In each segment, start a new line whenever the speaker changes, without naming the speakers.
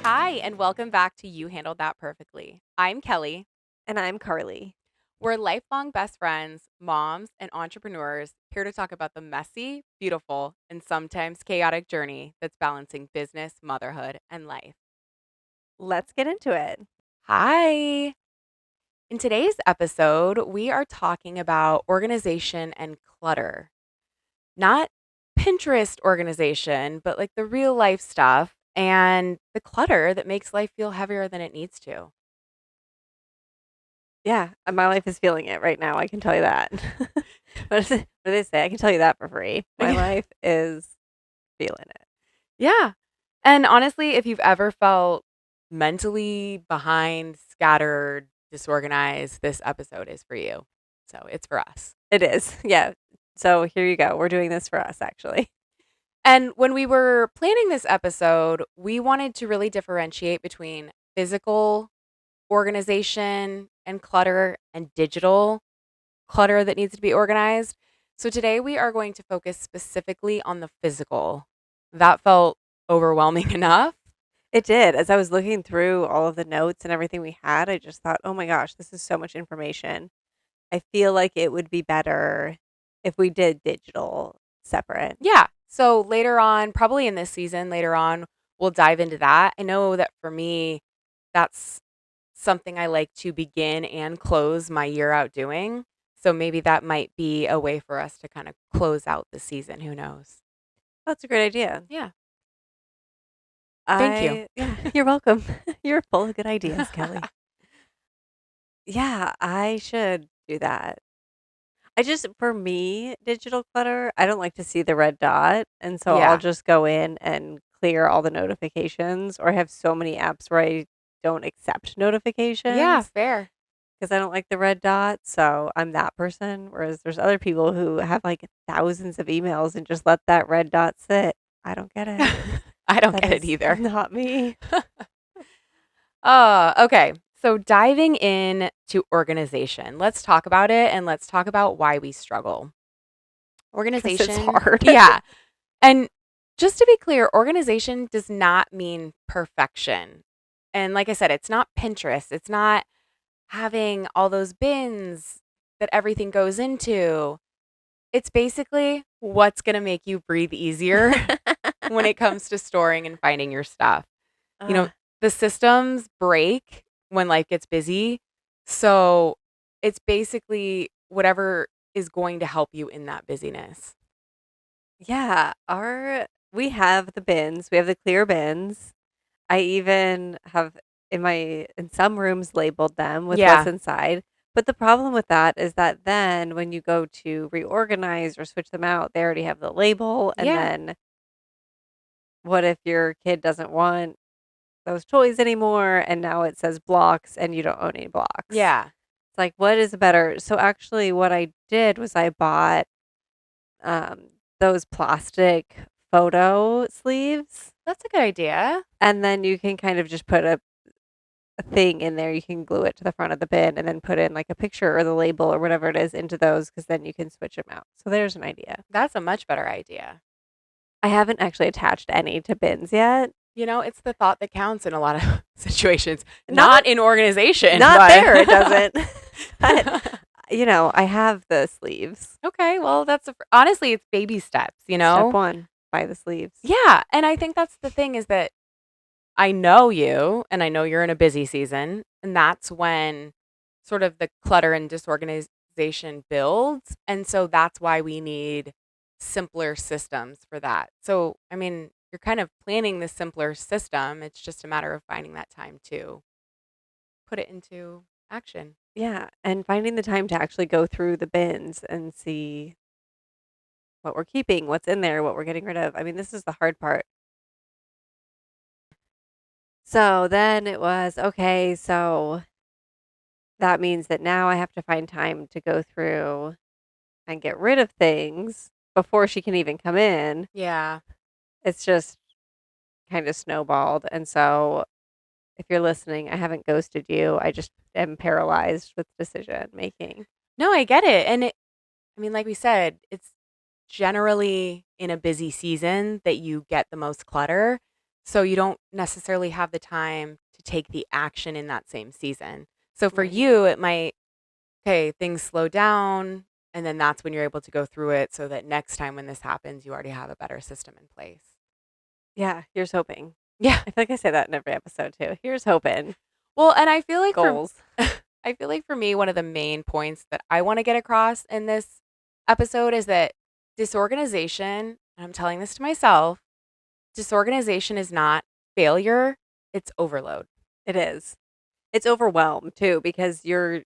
Hi, and welcome back to You Handled That Perfectly. I'm Kelly.
And I'm Carly.
We're lifelong best friends, moms, and entrepreneurs here to talk about the messy, beautiful, and sometimes chaotic journey that's balancing business, motherhood, and life.
Let's get into it.
Hi. In today's episode, we are talking about organization and clutter. Not Pinterest organization, but like the real life stuff and the clutter that makes life feel heavier than it needs to.
Yeah, my life is feeling it right now. I can tell you that. What do they say? I can tell you that for free. My life is feeling it.
Yeah. And honestly, if you've ever felt mentally behind, scattered, disorganized, this episode is for you. So it's for us.
It is. Yeah. So here you go. We're doing this for us, actually.
And when we were planning this episode, we wanted to really differentiate between physical organization and clutter and digital clutter that needs to be organized. So today we are going to focus specifically on the physical. That felt overwhelming enough.
It did. As I was looking through all of the notes and everything we had, I just thought, oh my gosh, this is so much information. I feel like it would be better if we did digital separate.
Yeah. So later on, probably in this season, later on, we'll dive into that. I know that for me, that's something I like to begin and close my year out doing. So maybe that might be a way for us to kind of close out the season. Who knows?
That's a great idea.
Yeah. Thank you.
Yeah, you're welcome. You're full of good ideas, Kelly. Yeah, I should do that. For me, digital clutter, I don't like to see the red dot. And so I'll
Yeah.
just go in and clear all the notifications, or I have so many apps where I don't accept
Yeah.
notifications
Fair.
because I don't like the red dot. So I'm that person. Whereas there's other people who have like thousands of emails and just let that red dot sit. I don't get it.
I don't
That
get it
is
either.
not me.
Okay. So diving in to organization, let's talk about it and let's talk about why we struggle.
Because it's
Organization.
hard.
Yeah. And just to be clear, organization does not mean perfection. And like I said, it's not Pinterest. It's not having all those bins that everything goes into. It's basically what's going to make you breathe easier when it comes to storing and finding your stuff. You know,
Ugh.
the systems break when life gets busy. So it's basically whatever is going to help you in that busyness.
Yeah, we have the bins. We have the clear bins. I even have in some rooms labeled them with what's
Yeah.
inside. But the problem with that is that then when you go to reorganize or switch them out, they already have the label. And
Yeah.
then what if your kid doesn't want those toys anymore and now it says blocks and you don't own any blocks?
Yeah.
It's like, what is better? So actually what I did was I bought um, those plastic photo sleeves.
That's a good idea.
And then you can kind of just put a thing in there. You can glue it to the front of the bin and then put in like a picture or the label or whatever it is into those because then you can switch them out. So there's an idea.
That's a much better idea.
I haven't actually attached any to bins yet.
You know, it's the thought that counts in a lot of situations,
Not
not in organization,
not there, it
but
doesn't. But I have the sleeves.
okay, well, honestly, it's baby steps, you
Step
know?
1, buy the sleeves.
Yeah. And I think that's the thing is that I know you and I know you're in a busy season. And that's when sort of the clutter and disorganization builds. And so that's why we need simpler systems for that. So, I mean, you're kind of planning the simpler system. It's just a matter of finding that time to put it into action.
Yeah, and finding the time to actually go through the bins and see what we're keeping, what's in there, what we're getting rid of. I mean, this is the hard part. So then it was, okay, so that means that now I have to find time to go through and get rid of things before she can even come in.
Yeah.
It's just kind of snowballed. And so if you're listening, I haven't ghosted you. I just am paralyzed with decision making.
No, I get it. I mean, like we said, it's generally in a busy season that you get the most clutter. So you don't necessarily have the time to take the action in that same season. So for
Right.
you, it might, okay, things slow down. And then that's when you're able to go through it so that next time when this happens, you already have a better system in place.
Yeah, here's hoping.
Yeah.
I feel like I say that in every episode too. Here's hoping.
Well, and I feel like for
Goals.
I feel like for me, one of the main points that I want to get across in this episode is that disorganization, and I'm telling this to myself, disorganization is not failure, it's overload.
It is. It's overwhelm too because you're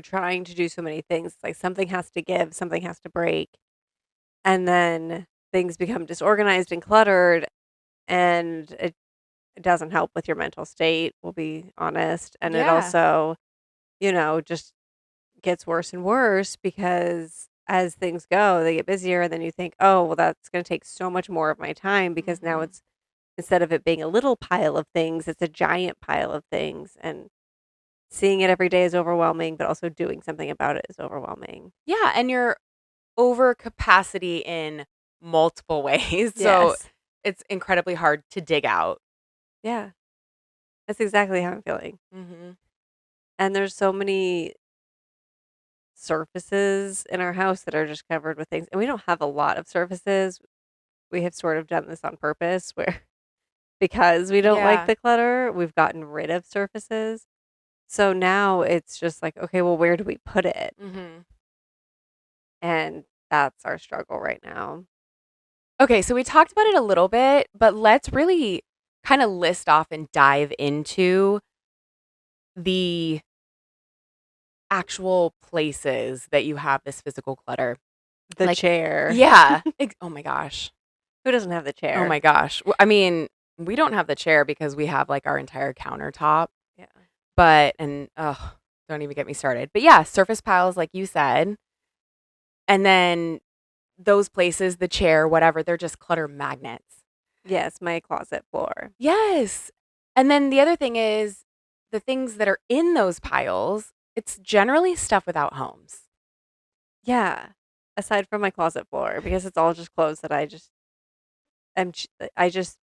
trying to do so many things. Like something has to give, something has to break, and then things become disorganized and cluttered, and it doesn't help with your mental state, we'll be honest, and it
Yeah.
also, just gets worse and worse because as things go, they get busier, and then you think, "Oh, well, that's gonna take so much more of my time," because now
Mhm.
it's instead of it being a little pile of things, it's a giant pile of things, and seeing it every day is overwhelming, but also doing something about it is overwhelming.
Yeah, and you're over capacity in multiple ways. So
Yes.
it's incredibly hard to dig out.
Yeah. That's exactly how I'm feeling.
Mhm.
And there's so many surfaces in our house that are just covered with things, and we don't have a lot of surfaces. We have sort of done this on purpose where because we don't like
Yeah.
the clutter, we've gotten rid of surfaces. So now it's just like, okay, well, where do we put it?
Mhm.
And that's our struggle right now.
Okay, so we talked about it a little bit, but let's really kind of list off and dive into the actual places that you have this physical clutter.
The
Like,
chair.
yeah. Oh my gosh.
Who doesn't have the
Oh
chair?
my gosh. I mean, we don't have the chair because we have like our entire countertop,
Yeah.
but, and, oh, don't even get me started. But yeah, surface piles, like you said. And then those places, the chair, whatever, they're just clutter magnets.
Yes, my closet floor.
Yes. And then the other thing is the things that are in those piles, it's generally stuff without homes.
Yeah. Aside from my closet floor, because it's all just clothes that I just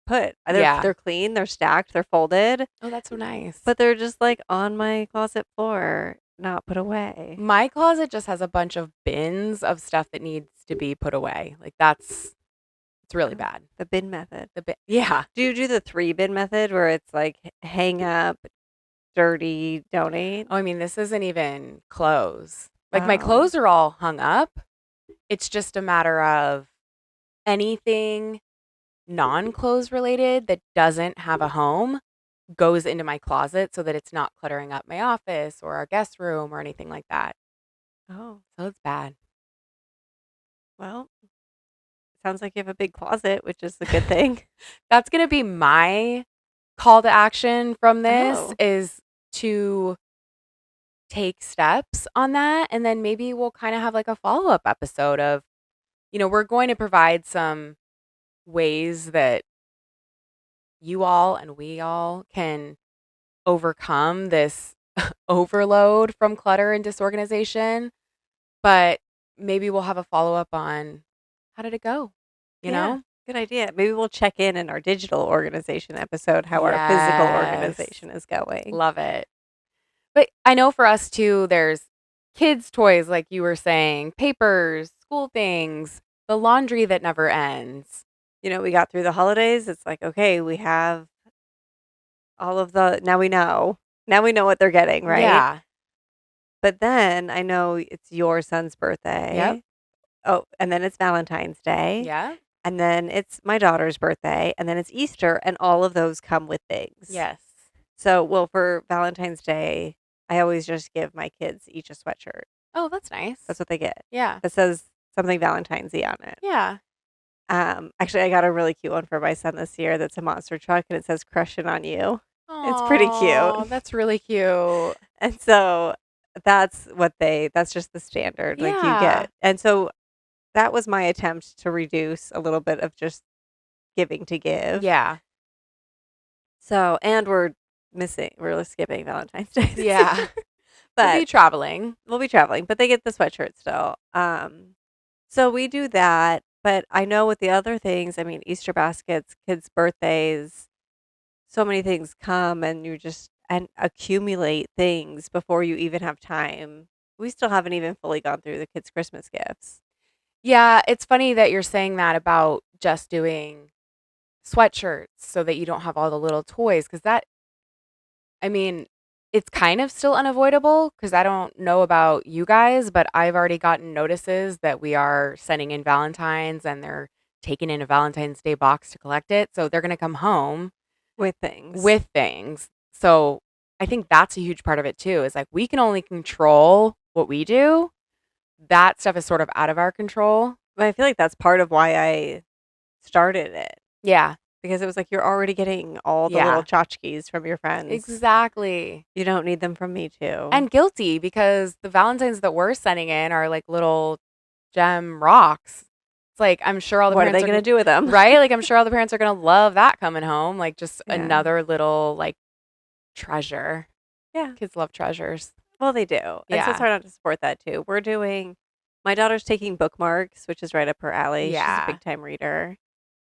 put.
Yeah.
They're clean, they're stacked, they're folded,
Oh, that's so nice.
but they're just like on my closet floor, not put away.
My closet just has a bunch of bins of stuff that needs to be put away. Like it's really
Oh,
bad.
the bin method.
The bin, yeah.
Do you do the 3 bin method where it's like hang up, dirty, donate?
Oh, I mean, this isn't even clothes. Like my
Oh.
clothes are all hung up. It's just a matter of anything non-clothes related that doesn't have a home goes into my closet so that it's not cluttering up my office or our guest room or anything like that.
Oh.
So it's bad.
Well, sounds like you have a big closet, which is a good thing.
That's going to be my call to action from this
Oh.
is to take steps on that, and then maybe we'll kind of have like a follow-up episode of, we're going to provide some ways that you all and we all can overcome this overload from clutter and disorganization, but maybe we'll have a follow-up on how did it go, you
Yeah,
know?
good idea. Maybe we'll check in our digital organization episode how our physical
Yes.
organization is going.
Love it. But I know for us too, there's kids' toys, like you were saying, papers, school things, the laundry that never ends.
We got through the holidays. It's like, okay, we have all of the now we know. Now we know what they're getting, right?
Yeah.
But then I know it's your son's
Yep.
birthday. Oh, and then it's Valentine's Day.
Yeah.
And then it's my daughter's birthday. And then it's Easter. And all of those come with things.
Yes.
So, well, for Valentine's Day, I always just give my kids each a sweatshirt.
Oh, that's nice.
That's what they get.
Yeah.
That says something Valentine's-y on it.
Yeah.
Actually, I got a really cute one for my son this year that's a monster truck, and it says "Crushing on You." It's pretty cute.
Oh, that's really cute.
And so that's just the standard, like, you
Yeah.
get. And so that was my attempt to reduce a little bit of just giving to give.
Yeah.
So and we're skipping Valentine's Day this
Yeah.
year,
We'll be
but
traveling.
we'll be traveling, but they get the sweatshirt still. So we do that, but I know with the other things, I mean, Easter baskets, kids' birthdays, so many things come and you just and accumulate things before you even have time. We still haven't even fully gone through the kids' Christmas gifts.
Yeah, it's funny that you're saying that about just doing sweatshirts so that you don't have all the little toys because that I mean, it's kind of still unavoidable because I don't know about you guys, but I've already gotten notices that we are sending in Valentine's and they're taking in a Valentine's Day box to collect it. So they're going to come home
With things.
with things. So I think that's a huge part of it too is like we can only control what we do. That stuff is sort of out of our control.
But I feel like that's part of why I started it,
Yeah.
because it was like you're already getting all the little
Yeah.
tchotchkes from your friends.
Exactly.
You don't need them from me too.
And guilty because the Valentines that we're sending in are like little gem rocks. It's like I'm sure all the
What are
parents
they
are
going to do with them?
right. Like I'm sure all the parents are gonna love that coming home. Like just
Yeah.
another little like treasure.
Yeah.
Kids love treasures.
Well, they do. And so it's
Yeah.
hard not to support that too. My daughter's taking bookmarks, which is right up her alley. She's a
Yeah.
big time reader.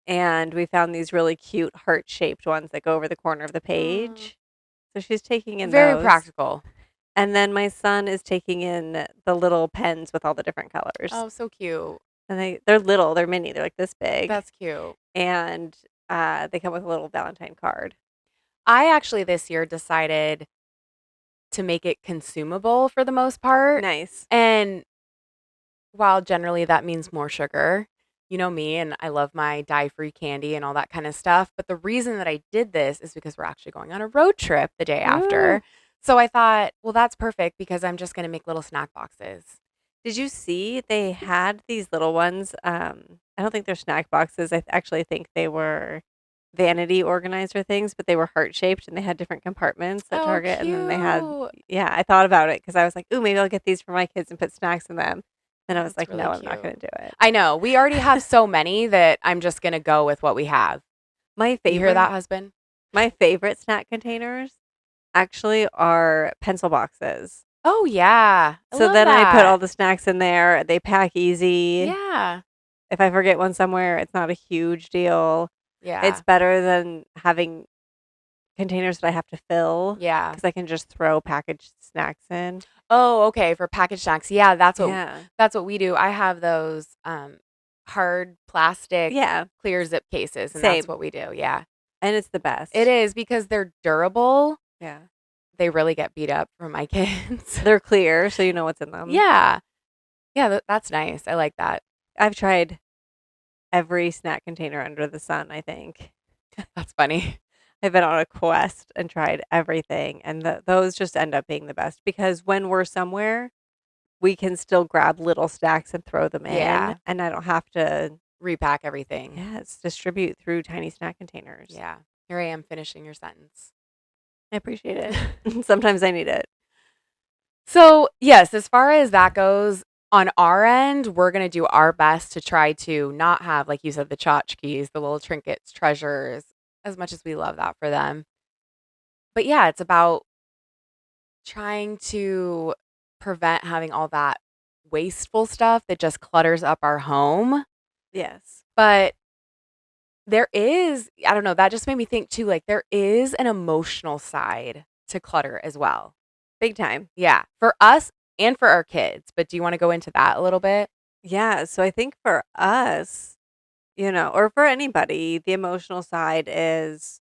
And we found these really cute heart shaped ones that go over the corner of the
Mm.
page. So she's taking in
Very
those.
practical.
And then my son is taking in the little pens with all the different colors.
Oh, so cute.
And they're little, they're mini, they're like this big.
That's cute.
And they come with a little Valentine card.
I actually this year decided to make it consumable for the most part.
Nice.
And while generally that means more sugar, you know me, and I love my dye-free candy and all that kind of stuff. But the reason that I did this is because we're actually going on a road trip the day
Ooh.
after. So I thought, well, that's perfect because I'm just going to make little snack boxes.
Did you see they had these little ones? I don't think they're snack boxes. Actually think they were vanity organizer things, but they were heart shaped and they had different compartments at
Oh,
Target. And then they had,
cute.
yeah, I thought about it because I was like, ooh, maybe I'll get these for my kids and put snacks in them. Then I was
That's
like,
really
no, I'm not
cute.
going to do it.
I know. We already have so many that I'm just going to go with what we have.
My
You hear that,
favorite,
husband?
my favorite snack containers actually are pencil boxes.
Oh, yeah. I
So
love
then I put all
that.
the snacks in there. They pack easy.
Yeah.
If I forget one somewhere, it's not a huge deal. It's
Yeah.
better than having containers that I have to fill
Yeah.
because I can just throw packaged snacks in.
Oh, okay, for packaged snacks. Yeah,
Yeah.
that's what we do. I have those hard plastic
Yeah.
clear zip cases and that's
Same.
what we do. Yeah.
And it's the
It
best.
is because they're durable.
Yeah.
They really get beat up from my kids.
They're clear, so you know what's in them.
Yeah. Yeah, that's nice. I like that.
I've tried every snack container under the sun, I think.
That's funny.
I've been on a quest and tried everything, and those just end up being the best because when we're somewhere, we can still grab little snacks and throw them in,
Yeah.
and I don't have to,
Repack everything.
yes, distribute through tiny snack containers.
Yeah. Here I am finishing your sentence.
I appreciate it. Sometimes I need it.
So, yes, as far as that goes, on our end, we're going to do our best to try to not have, like you said, the tchotchkes, the little trinkets, treasures, as much as we love that for them. But yeah, it's about trying to prevent having all that wasteful stuff that just clutters up our home.
Yes.
But there is, I don't know, that just made me think too, like there is an emotional side to clutter as well.
Big time.
Yeah, for us and for our kids. But do you want to go into that a little bit?
Yeah, so I think for us, or for anybody, the emotional side is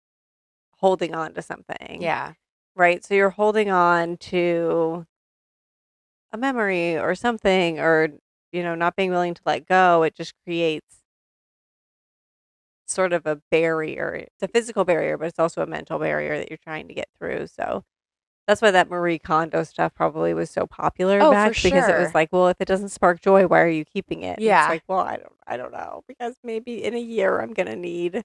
holding on to something,
Yeah.
right? So you're holding on to a memory or something or, not being willing to let go. It just creates sort of a barrier. It's a physical barrier, but it's also a mental barrier that you're trying to get through. So that's why that Marie Kondo stuff probably was so popular
Oh, for
back because it was
sure.
like, well, if it doesn't spark joy, why are you keeping it? And it's
Yeah.
like, well, I don't know because maybe in a year I'm going to need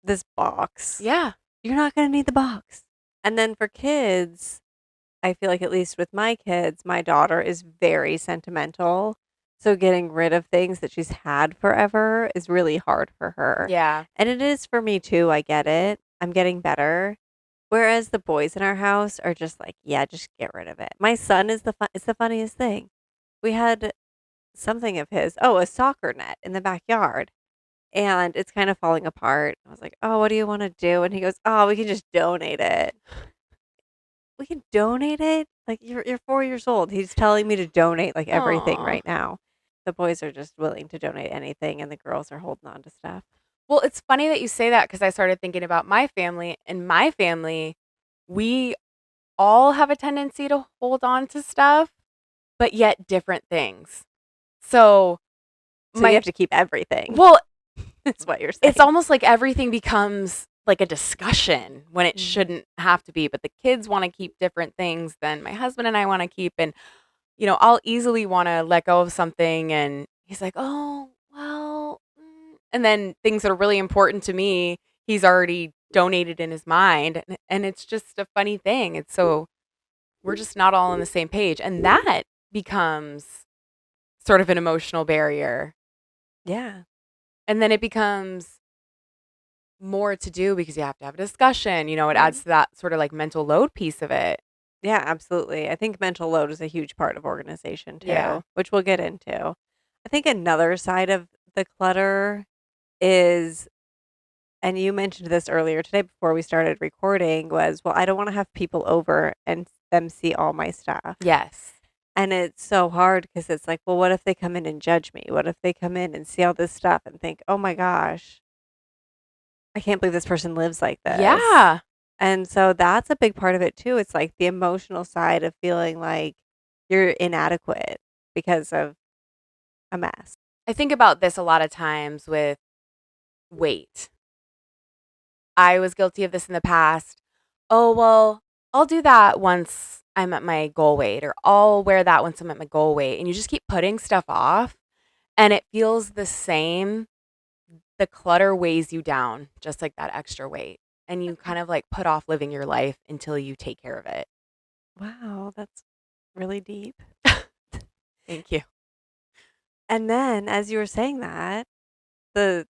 this box.
Yeah.
You're not going to need the box. And then for kids, I feel like at least with my kids, my daughter is very sentimental. So getting rid of things that she's had forever is really hard for her.
Yeah.
And it is for me too. I get it. I'm getting better. Whereas the boys in our house are just like, yeah, just get rid of it. My son is it's the funniest thing. We had something of his, a soccer net in the backyard. and it's kind of falling apart. I was like, "Oh, what do you wanna do?" And he goes, "Oh, we can just donate it." "We can donate it?" Like, you're 4 years old. He's telling me to donate, like, everything
Aw.
right now. The boys are just willing to donate anything, and the girls are holding on to stuff.
Well, it's funny that you say that because I started thinking about my family. In my family, we all have a tendency to hold on to stuff, but yet different things. So,
So you
my
have to keep everything,
well,
is what you're
it's
saying.
almost like everything becomes like a discussion when it
Mhm.
shouldn't have to be, but the kids wanna keep different things than my husband and I wanna keep, and, I'll easily wanna let go of something, and he's like, "Oh, well, and then things that are really important to me, he's already donated in his mind, and it's just a funny thing. It's so we're just not all on the same page, and that becomes sort of an emotional barrier,
Yeah.
and then it becomes more to do because you have to have a discussion, it
Mhm.
adds to that sort of, like, mental load piece of it.
Yeah, absolutely. I think mental load is a huge part of organization
Yeah.
too, which we'll get into. I think another side of the clutter is, and you mentioned this earlier today before we started recording, was, well, I don't want to have people over and them see all my stuff.
Yes.
And it's so hard because it's like, well, what if they come in and judge me? What if they come in and see all this stuff and think, oh my gosh, I can't believe this person lives like this.
Yeah.
And so that's a big part of it too. It's like the emotional side of feeling like you're inadequate because of a mess.
I think about this a lot of times with weight. I was guilty of this in the past. "Oh, well, I'll do that once I'm at my goal weight," or "I'll wear that once I'm at my goal weight," and you just keep putting stuff off, and it feels the same. The clutter weighs you down just like that extra weight, and you kind of, like, put off living your life until you take care of it.
Wow, that's really deep.
Thank you.
And then as you were saying that, the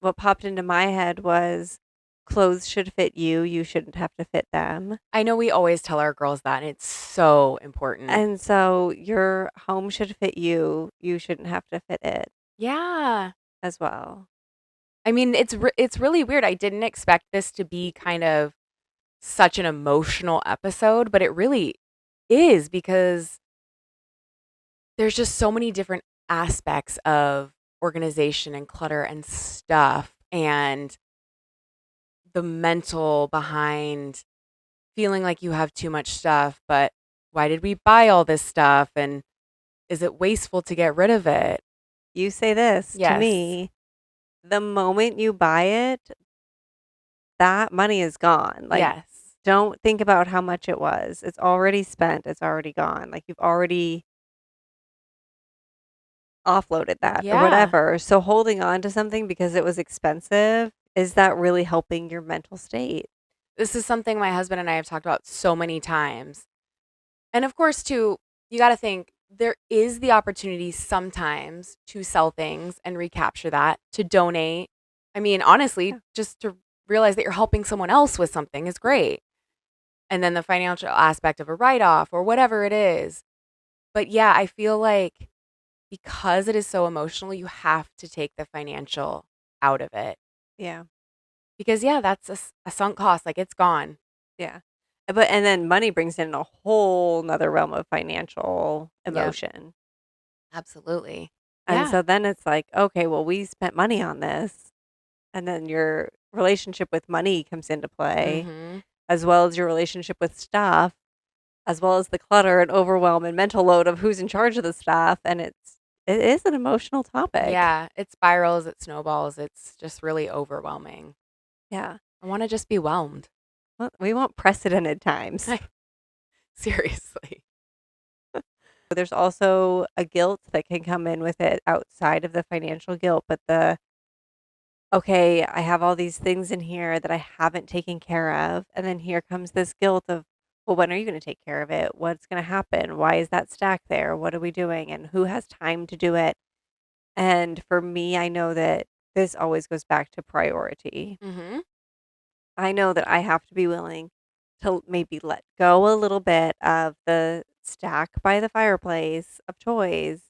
what popped into my head was clothes should fit you, you shouldn't have to fit them.
I know we always tell our girls that, and it's so important.
And so your home should fit you, you shouldn't have to fit it
Yeah.
as well.
I mean, it's really weird. I didn't expect this to be kind of such an emotional episode, but it really is because there's just so many different aspects of organization and clutter and stuff and the mental behind feeling like you have too much stuff, but why did we buy all this stuff and is it wasteful to get rid of it?
You say this to
Yes.
me, the moment you buy it, that money is gone. Like,
Yes.
don't think about how much it was. It's already spent, it's already gone. Like, you've already offloaded that or
Yeah.
whatever. So holding on to something because it was expensive, is that really helping your mental state?
This is something my husband and I have talked about so many times. And of course, too, you got to think there is the opportunity sometimes to sell things and recapture that, to donate. I mean, honestly,
Yeah.
just to realize that you're helping someone else with something is great. And then the financial aspect of a write off or whatever it is. But yeah, I feel like because it is so emotional, you have to take the financial out of it.
Yeah.
Because, yeah, that's a sunk cost. Like it's gone.
Yeah. But and then money brings in a whole 'nother realm of financial
Yep.
emotion.
Absolutely.
And
Yeah.
so then it's like, okay, well, we spent money on this. And then your relationship with money comes into play,
Hmm.
as well as your relationship with stuff, as well as the clutter and overwhelm and mental load of who's in charge of the stuff. And it is an emotional topic.
Yeah, it spirals, it snowballs, it's just really overwhelming.
Yeah.
I wanna just be whelmed.
Well, we want precedented times.
Seriously.
There's also a guilt that can come in with it outside of the financial guilt, but okay, I have all these things in here that I haven't taken care of. And then here comes this guilt of, well, when are you going to take care of it? What's going to happen? Why is that stack there? What are we doing? And who has time to do it? And for me, I know that this always goes back to priority.
Mhm.
I know that I have to be willing to maybe let go a little bit of the stack by the fireplace of toys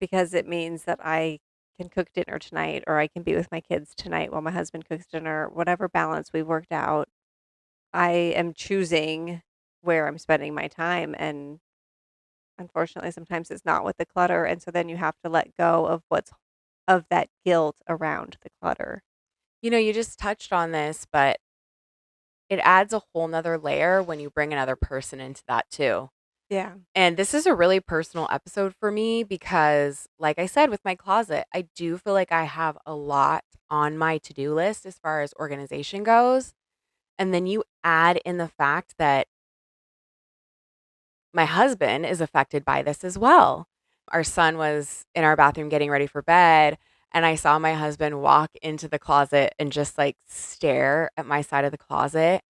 because it means that I can cook dinner tonight, or I can be with my kids tonight while my husband cooks dinner, whatever balance we worked out, I am choosing where I'm spending my time. And unfortunately, sometimes it's not with the clutter. And so then you have to let go of of that guilt around the clutter.
You just touched on this, but it adds a whole nother layer when you bring another person into that too.
Yeah.
And this is a really personal episode for me because, like I said, with my closet, I do feel like I have a lot on my to do list as far as organization goes. And then you add in the fact that my husband is affected by this as well. Our son was in our bathroom getting ready for bed, and I saw my husband walk into the closet and just like stare at my side of the closet.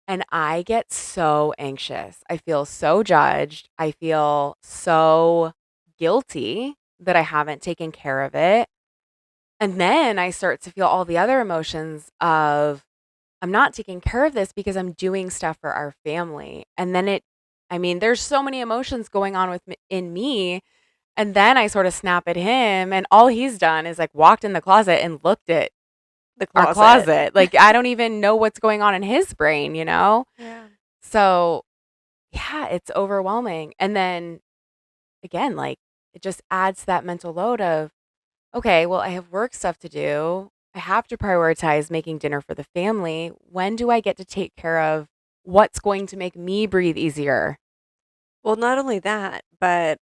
And I get so anxious. I feel so judged. I feel so guilty that I haven't taken care of it. And then I start to feel all the other emotions of I'm not taking care of this because I'm doing stuff for our family. And then there's so many emotions going on in me. And then I sort of snap at him, and all he's done is like walked in the closet and looked at
The
our
closet.
closet. Like I don't even know what's going on in his brain.
Yeah.
So yeah, it's overwhelming. And then again, like it just adds to that mental load of, okay, well, I have work stuff to do. I have to prioritize making dinner for the family. When do I get to take care of what's going to make me breathe easier?
Well, not only that, but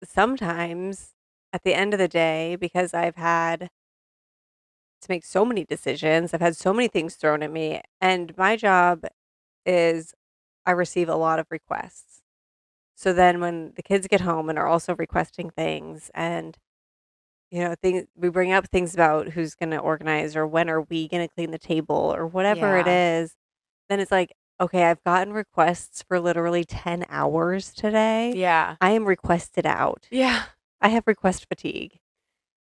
sometimes at the end of the day, because I've had to make so many decisions, I've had so many things thrown at me, and my job is I receive a lot of requests. So then when the kids get home and are also requesting things, and things we bring up things about who's going to organize or when are we going to clean the table or whatever it
Yeah.
is, then it's like, okay, I've gotten requests for literally 10 hours today.
Yeah.
I am requested out.
Yeah.
I have request fatigue.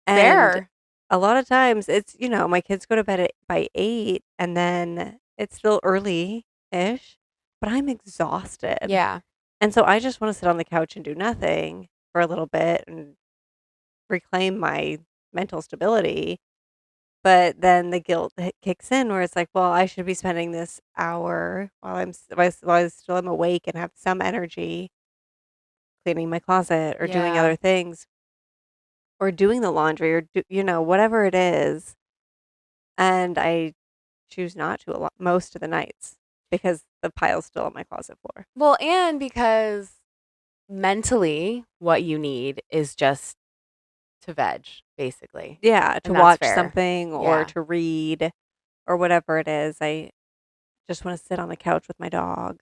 And
Fair.
a lot of times it's, my kids go to bed by 8 and then it's still early-ish, but I'm exhausted.
Yeah.
And so I just want to sit on the couch and do nothing for a little bit and reclaim my mental stability. But then the guilt kicks in where it's like, well, I should be spending this hour while I still am awake and have some energy cleaning my closet or doing
Yeah.
other things or doing the laundry or whatever it is. And I choose not to a lot most of the nights because the pile's still on my closet floor.
Well, and because mentally, what you need is just to veg, basically.
Yeah, to
And that's
watch
fair.
something or
Yeah.
to read or whatever it is. I just want to sit on the couch with my dog.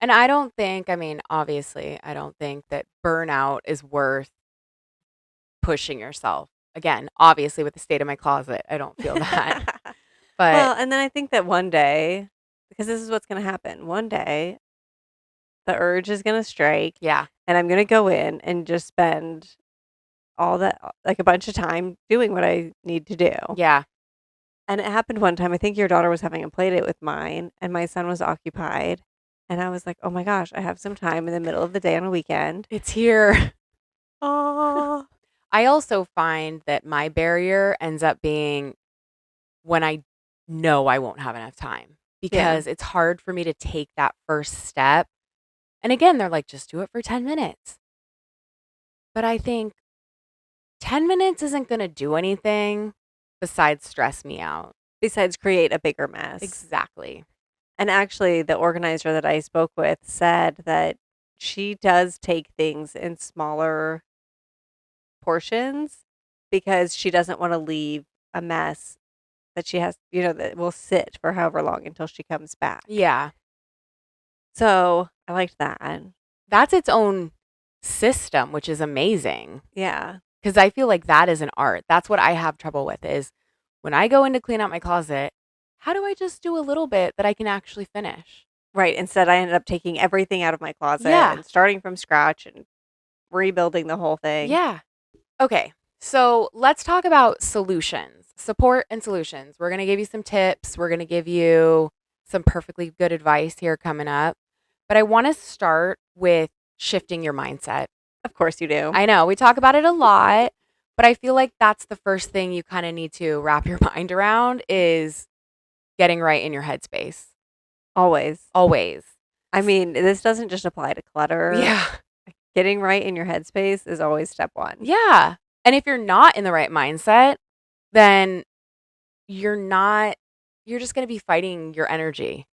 And I don't think, obviously, I don't think that burnout is worth pushing yourself. Again, obviously, with the state of my closet, I don't feel that. But
Well, and then I think that one day, because this is what's going to happen, one day the urge is going to strike
yeah,
and I'm going to go in and just spend all that, like a bunch of time doing what I need to do.
yeah,
And it happened one time. I think your daughter was having a play date with mine and my son was occupied. And I was like, oh my gosh, I have some time in the middle of the day on a weekend.
it's here.
Oh,
I also find that my barrier ends up being when I know I won't have enough time
yeah.
because it's hard for me to take that first step. And again, they're like, just do it for 10 minutes. But I think 10 minutes isn't going to do anything besides stress me out.
Besides create a bigger mess.
Exactly.
And actually, the organizer that I spoke with said that she does take things in smaller portions because she doesn't want to leave a mess that she has, that will sit for however long until she comes back.
Yeah.
So I liked that.
That's its own system, which is amazing.
Yeah.
Because I feel like that is an art. That's what I have trouble with is when I go in to clean out my closet, how do I just do a little bit that I can actually finish?
Right. Instead, I ended up taking everything out of my closet
Yeah.
and starting from scratch and rebuilding the whole thing.
Yeah. Okay. So let's talk about solutions, support and solutions. We're going to give you some tips. We're going to give you some perfectly good advice here coming up. But I want to start with shifting your mindset.
Of course you do.
I know we talk about it a lot, But I feel like that's the first thing you kind of need to wrap your mind around is getting right in your headspace.
Always.
Always.
I mean, this doesn't just apply to clutter.
Yeah.
Getting right in your headspace is always step one.
Yeah. And if you're not in the right mindset, then you're not, you're just going to be fighting your energy.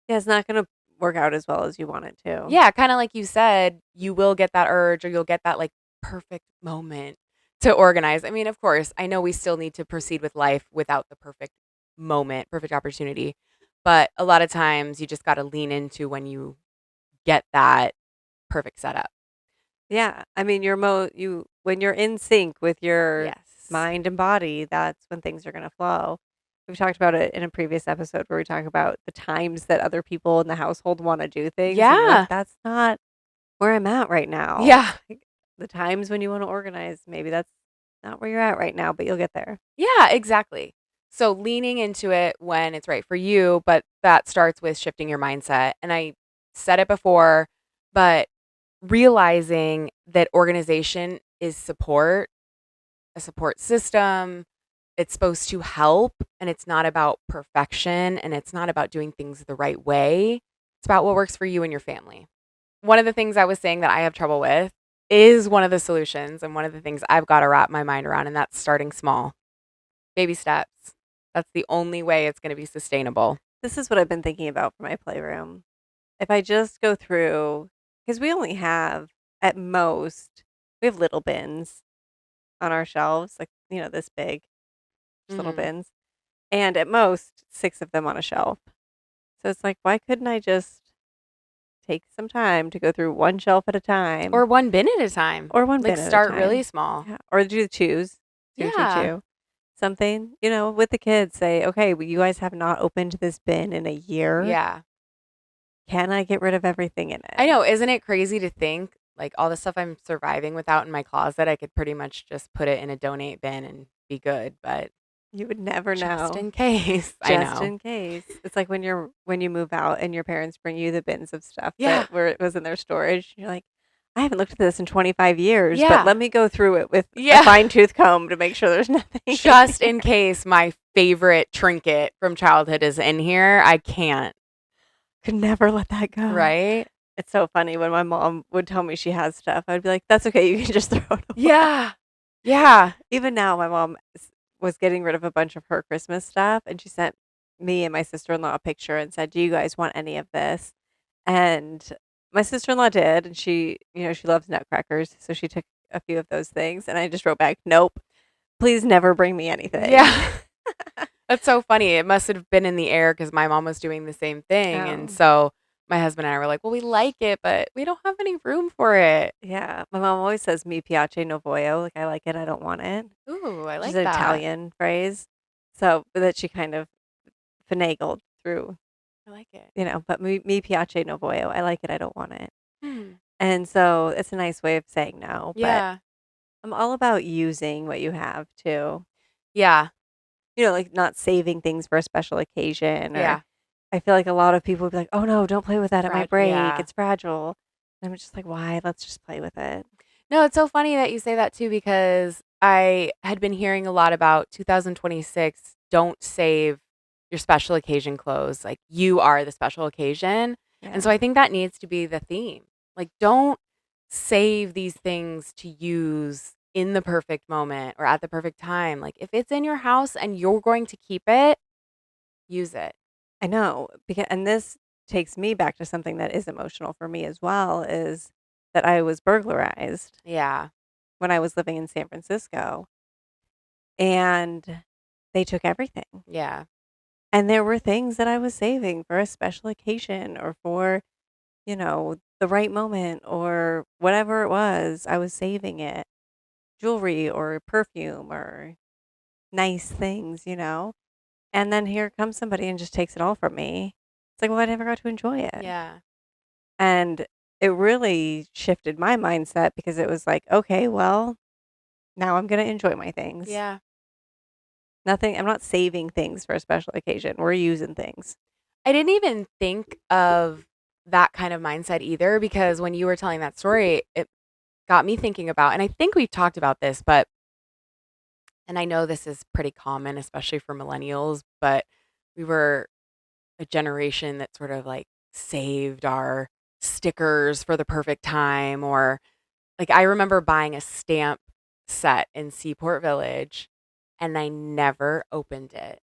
Yeah, it's not going to work out as well as you want it to.
Yeah. Kind of like you said, you will get that urge or you'll get that like perfect moment to organize. I mean, of course, I know we still need to proceed with life without the perfect moment, perfect opportunity. But a lot of times you just got to lean into when you get that perfect setup.
Yeah. I mean, when you're in sync with your
Yes.
mind and body, that's when things are going to flow. We've talked about it in a previous episode where we talk about the times that other people in the household want to do things and you're like,
Yeah.
that's not where I'm at right now.
Yeah.
Like, the times when you want to organize, maybe that's not where you're at right now, but you'll get there.
Yeah, exactly. So leaning into it when it's right for you, but that starts with shifting your mindset. And I said it before, but realizing that organization is support, a support system. It's supposed to help and it's not about perfection and it's not about doing things the right way. It's about what works for you and your family. One of the things I was saying that I have trouble with is one of the solutions and one of the things I've got to wrap my mind around, and that's starting small. Baby steps. That's the only way it's going to be sustainable.
This is what I've been thinking about for my playroom. If I just go through, because we only have at most, we have little bins on our shelves, like, this big, just little
Mhm.
bins, and at most 6 of them on a shelf. So it's like, why couldn't I just take some time to go through one shelf at a time
Or one bin at a time.
or one
Like
bin at a
start really
time?
small.
Yeah, or do twos, 2, 2,
Yeah.
2. Something, with the kids, say, "Okay, well, you guys have not opened this bin in a year.
Yeah.
Can I get rid of everything in it?"
I know. Isn't it crazy to think like all the stuff I'm surviving without in my closet, I could pretty much just put it in a donate bin and be good. But
You would never
just
know.
in case, I
Just
know.
in case. It's like when you move out and your parents bring you the bins of stuff
Yeah.
that where it was in their storage. You're like, "I haven't looked at this in 25 years, but
Yeah.
let me go through it with a
Yeah.
fine-tooth comb to make sure there's nothing in
Just
here."
in case my favorite trinket from childhood is in here, I can't.
Could never let that go.
Right?
It's so funny when my mom would tell me she has stuff, I'd be like, "That's okay, you can just throw it away."
Yeah. Yeah.
Even now, my mom was getting rid of a bunch of her Christmas stuff, and she sent me and my sister-in-law a picture and said, "Do you guys want any of this?" And my sister-in-law did, and she loves nutcrackers, so she took a few of those things, and I just wrote back, "Nope, please never bring me anything."
Yeah. That's so funny. It must have been in the air because my mom was doing the same thing. And
Oh,
so my husband and I were like, well, we like it, but we don't have any room for it.
yeah. My mom always says, "Mi piace no voglio," like, "I like it, I don't want it,"
Ooh, I
which is
like
an
that.
Italian phrase. So, but that she kind of finagled through,
I like it.
but "Mi piace no voglio," "I like it, I don't want it."
Hmm.
And so it's a nice way of saying no, but
Yeah.
I'm all about using what you have too.
Yeah.
Like not saving things for a special occasion, or
Yeah.
I feel like a lot of people would be like, "Oh no, don't play with that. It might break.
Yeah.
It's fragile." And I'm just like, "Why? Let's just play with it."
No, it's so funny that you say that too, because I had been hearing a lot about 2026. Don't save your special occasion clothes. Like you are the special occasion. And so
Yeah.
I think that needs to be the theme. Like, don't save these things to use in the perfect moment or at the perfect time. Like, if it's in your house and you're going to keep it, use it.
I know, because and this takes me back to something that is emotional for me as well, is that I was burglarized
Yeah.
when I was living in San Francisco, and they took everything.
Yeah.
And there were things that I was saving for a special occasion or for, the right moment or whatever it was, I was saving it. Jewelry or perfume or nice things. And then here comes somebody and just takes it all from me. It's like, well, I never got to enjoy it.
Yeah.
And it really shifted my mindset because it was like, okay, well, now I'm going to enjoy my things.
Yeah.
Nothing, I'm not saving things for a special occasion. We're using things.
I didn't even think of that kind of mindset either, because when you were telling that story, it got me thinking about, and I think we've talked about this, but and I know this is pretty common, especially for millennials, but we were a generation that sort of like saved our stickers for the perfect time, or like I remember buying a stamp set in Seaport Village and I never opened it.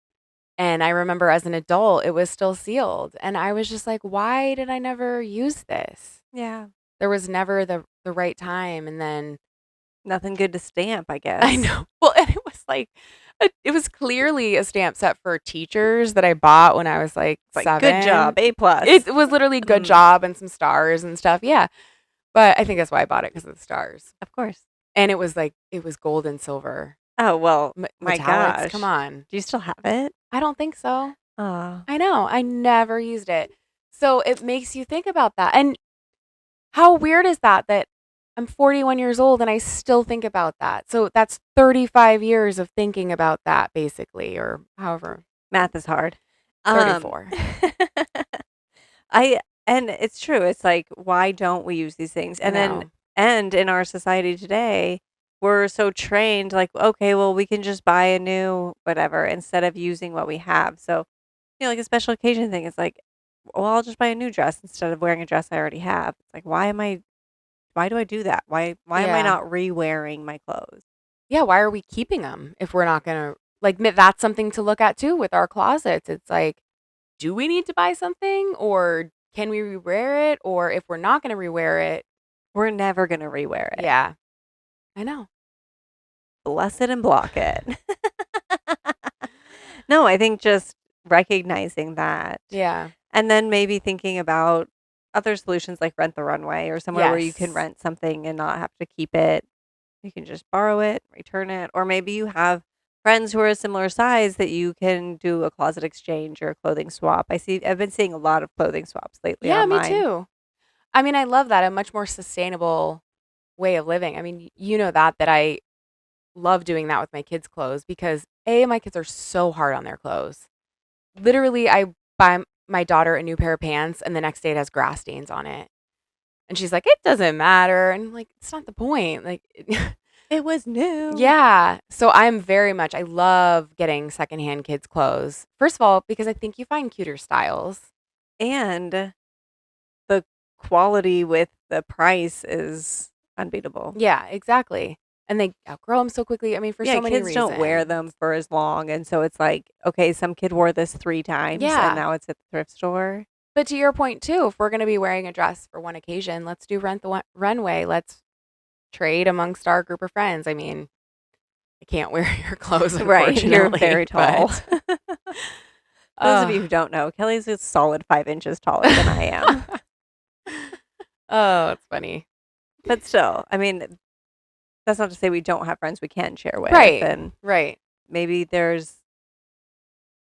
And I remember as an adult, it was still sealed. And I was just like, why did I never use this?
Yeah.
There was never the right time. And then
Nothing good to stamp, I
I
guess.
know. Well, and it was like, it was clearly a stamp set for teachers that I bought when I was like
It's like, good
7.
job, A plus.
It was literally good
Mm,
job and some stars and stuff. Yeah. But I think that's why I bought it because of the stars.
of course.
And it was like, it was gold and silver.
Oh, well, my
Metallics, come
gosh.
on.
Do you still have it?
I don't think so.
Oh,
I know. I never used it. So it makes you think about that. And how weird is that I'm 41 years old and I still think about that. So that's 35 years of thinking about that basically, or however,
math is hard. Um,
34.
and it's true. It's like, why don't we use these things?
I
And then,
know.
and in our society today, we're so trained, like, okay, well, we can just buy a new whatever instead of using what we have. So, like a special occasion thing, it's like, well, I'll just buy a new dress instead of wearing a dress I already have. It's like, why do I do that? Why am I
Yeah.
not re-wearing my clothes?
Yeah, why are we keeping them if we're not going to like that's something to look at too with our closets. It's like, do we need to buy something or can we rewear it, or if we're not going to rewear it,
We're never gonna re-wear it.
yeah. I know.
Bless it and block it. No, I think just recognizing that,
Yeah.
and then maybe thinking about other solutions like Rent the Runway or somewhere where you can
Yes.
rent something and not have to keep it. You can just borrow it, return it, or maybe you have friends who are a similar size that you can do a closet exchange or a clothing swap. I've been seeing a lot of clothing swaps lately
Yeah, me
online.
too. I mean, I love that, a much more sustainable way of living. I mean, you know that I love doing that with my kids' clothes because my kids are so hard on their clothes. Literally, I buy my daughter a new pair of pants and the next day it has grass stains on it. And she's like, "It doesn't matter." And I'm like, it's not the point. Like
It was new.
yeah. So I love getting secondhand kids' clothes. First of all, because I think you find cuter styles.
And the quality with the price is unbeatable.
Yeah, exactly. And they outgrow them so quickly. I mean, for
Yeah,
so many
kids don't wear them
reasons.
for as long, and so it's like, okay, some kid wore this 3 times, and
Yeah.
now it's at the thrift store.
But to your point too, if we're going to be wearing a dress for one occasion, let's do runway. Let's trade amongst our group of friends. I mean, I can't wear your clothes,
Right, you're
unfortunately,
very tall.
but
Those of
uh,
you who don't know, Kelly's a solid 5 inches taller than I am.
oh, it's funny.
But still, I mean, that's not to say we don't have friends we can share with,
Right,
and
right.
maybe there's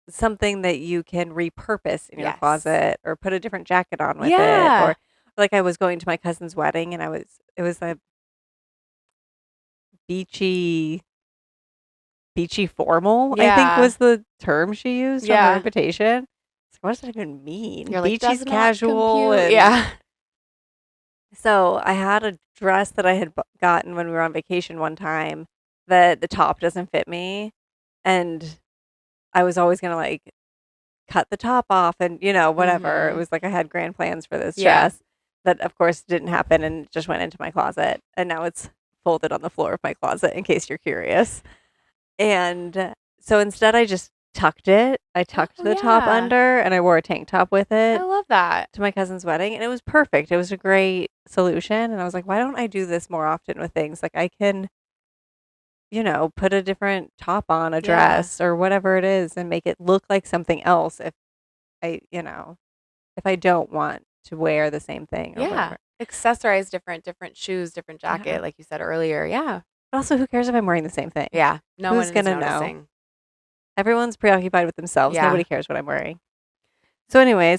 something that you can repurpose in your
Yes.
closet or put a different jacket on with it,
Yeah.
or like I was going to my cousin's wedding and it was a beachy beachy formal, I think
Yeah.
was the term she used on her
Yeah.
invitation. It's like, what does that even mean?
You're like,
Beachy's
does not
casual,
compute.
and
Yeah.
so I had a dress that I had gotten when we were on vacation one time that the top doesn't fit me, and I was always gonna like cut the top off and, whatever. It
Mhm.
was like I had grand plans for this
Yeah.
dress that, of course, didn't happen and just went into my closet. And now it's folded on the floor of my closet, in case you're curious. And so instead, I just tucked it. I tucked
Oh,
the top
yeah.
under and I wore a tank top with
I
it
love that.
to my cousin's wedding. And it was perfect. It was a great solution. And I was like, why don't I do this more often with things? Like I can, put a different top on a
Yeah.
dress or whatever it is and make it look like something else if I don't want to wear the same thing or
Yeah.
whatever.
Accessorize different shoes, different
Yeah.
jacket, like you said earlier. Yeah.
But also, who cares if I'm wearing the same thing?
Yeah. No one
Who's
is
gonna know?
noticing.
Everyone's preoccupied with themselves.
Yeah.
Nobody cares what I'm wearing. So anyway,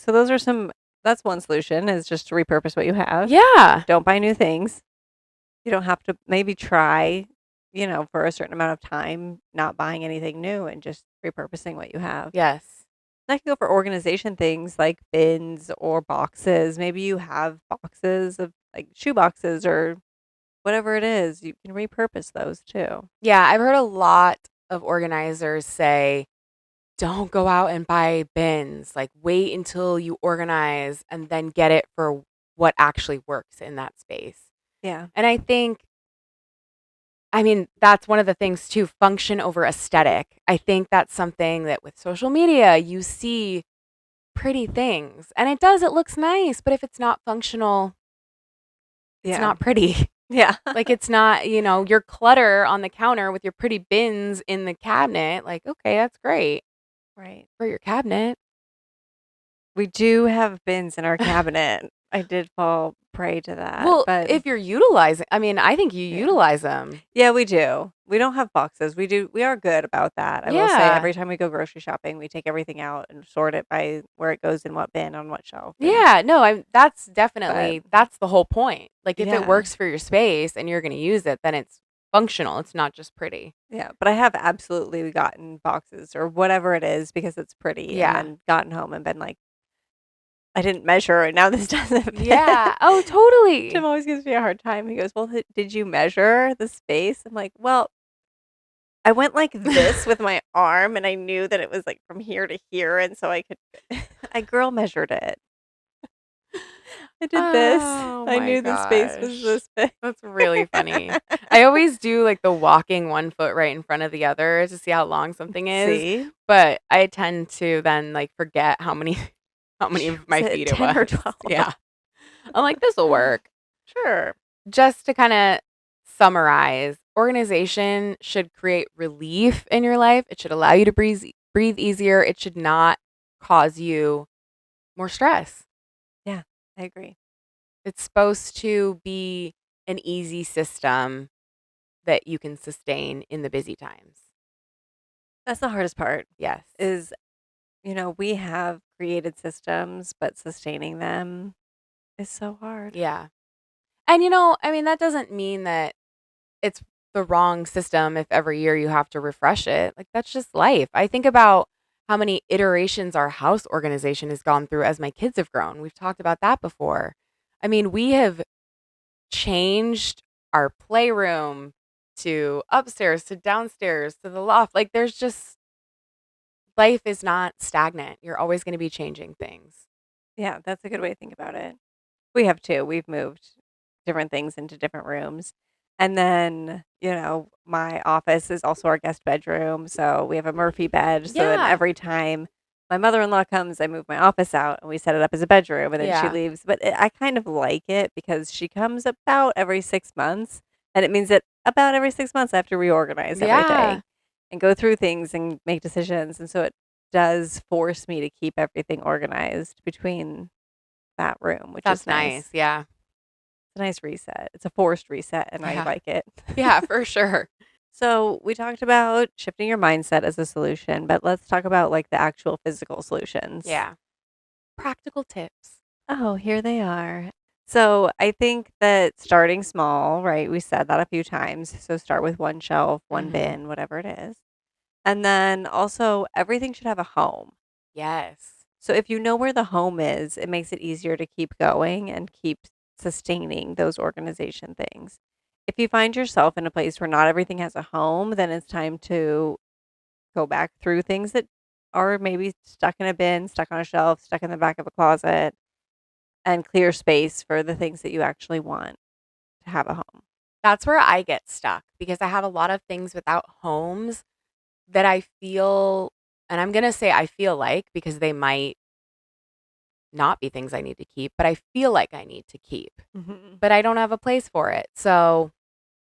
that's one solution is just to repurpose what you have.
Yeah.
Don't buy new things. You don't have to maybe try, for a certain amount of time, not buying anything new and just repurposing what you have.
Yes.
That can go for organization things like bins or boxes. Maybe you have boxes of like shoe boxes or whatever it is. You can repurpose those too.
Yeah, I've heard a lot of organizers say, don't go out and buy bins. Like, wait until you organize and then get it for what actually works in that space.
Yeah.
And I mean, that's one of the things too, function over aesthetic. I think that's something that with social media, you see pretty things and it looks nice, but if it's not functional, it's
Yeah.
not pretty.
Yeah.
Like, it's not, your clutter on the counter with your pretty bins in the cabinet. Like, okay, that's great
Right.
for your cabinet.
We do have bins in our cabinet. I did fall prey to that,
Well,
but
if you're utilizing, I mean, I think you
yeah.
utilize them.
Yeah, we do. We don't have boxes. We are good about that. I will say
Yeah.
every time we go grocery shopping, we take everything out and sort it by where it goes in what bin on what shelf and
Yeah. No, that's
but
definitely, that's the whole point. Like, if it
yeah.
works for your space and you're going to use it, then it's functional. It's not just pretty.
Yeah, but I have absolutely gotten boxes or whatever it is because it's pretty and
Yeah.
then gotten home and been like, I didn't measure and now this doesn't
Yeah.
fit.
Oh,
Tim
totally.
always gives me a hard time. He goes, "Well, did you measure the space?" I'm like, "Well, I went like this with my arm and I knew that it was like from here to here and so I could I girl measured it. I did this.
Oh
I
my
knew the space was
gosh.
this big."
That's really funny. I always do like the walking one foot right in front of the other to see how long something is,
See?
but I tend to then like forget how many how many of
Was
my
it
feet it
10 or
was.
12?
Yeah. I'm like, this will work.
Sure.
Just to kind of summarize, organization should create relief in your life. It should allow you to breathe easier. It should not cause you more stress.
Yeah, I agree.
It's supposed to be an easy system that you can sustain in the busy times.
That's the hardest part
Yes.
is, we have created systems, but sustaining them is so hard.
Yeah. And I mean, that doesn't mean that it's the wrong system if every year you have to refresh it. Like, that's just life. I think about how many iterations our house organization has gone through as my kids have grown. We've talked about that before. I mean, we have changed our playroom to upstairs to downstairs to the loft. Like, there's just life is not stagnant. You're always going to be changing things.
Yeah, that's a good way to think about it. We have too. We've moved different things into different rooms. And then, my office is also our guest bedroom. So we have a Murphy bed. So then
Yeah.
every time my mother in law comes, I move my office out and we set it up as a bedroom. And then she
Yeah.
leaves. But I kind of like it because she comes about every 6 months. And it means that about every 6 months, I have to reorganize
Yeah.
everything and go through things and make decisions. And so it does force me to keep everything organized between that room, which is
That's nice.
nice.
Yeah.
It's a nice reset. It's a forced reset, and I
Yeah.
like it.
Yeah, for sure.
So, we talked about shifting your mindset as a solution, but let's talk about like the actual physical solutions.
Yeah. Practical tips.
Oh, here they are. So, I think that starting small, right? We said that a few times. So, start with one shelf, one
Mhm.
bin, whatever it is. And then also, everything should have a home.
Yes.
So if you know where the home is, it makes it easier to keep going and keep sustaining those organization things. If you find yourself in a place where not everything has a home, then it's time to go back through things that are maybe stuck in a bin, stuck on a shelf, stuck in the back of a closet, and clear space for the things that you actually want to have a home.
That's where I get stuck because I have a lot of things without homes that I feel, and I'm going to say I feel like because they might not be things I need to keep, but I feel like I need to keep,
Mhm.
but I don't have a place for it. So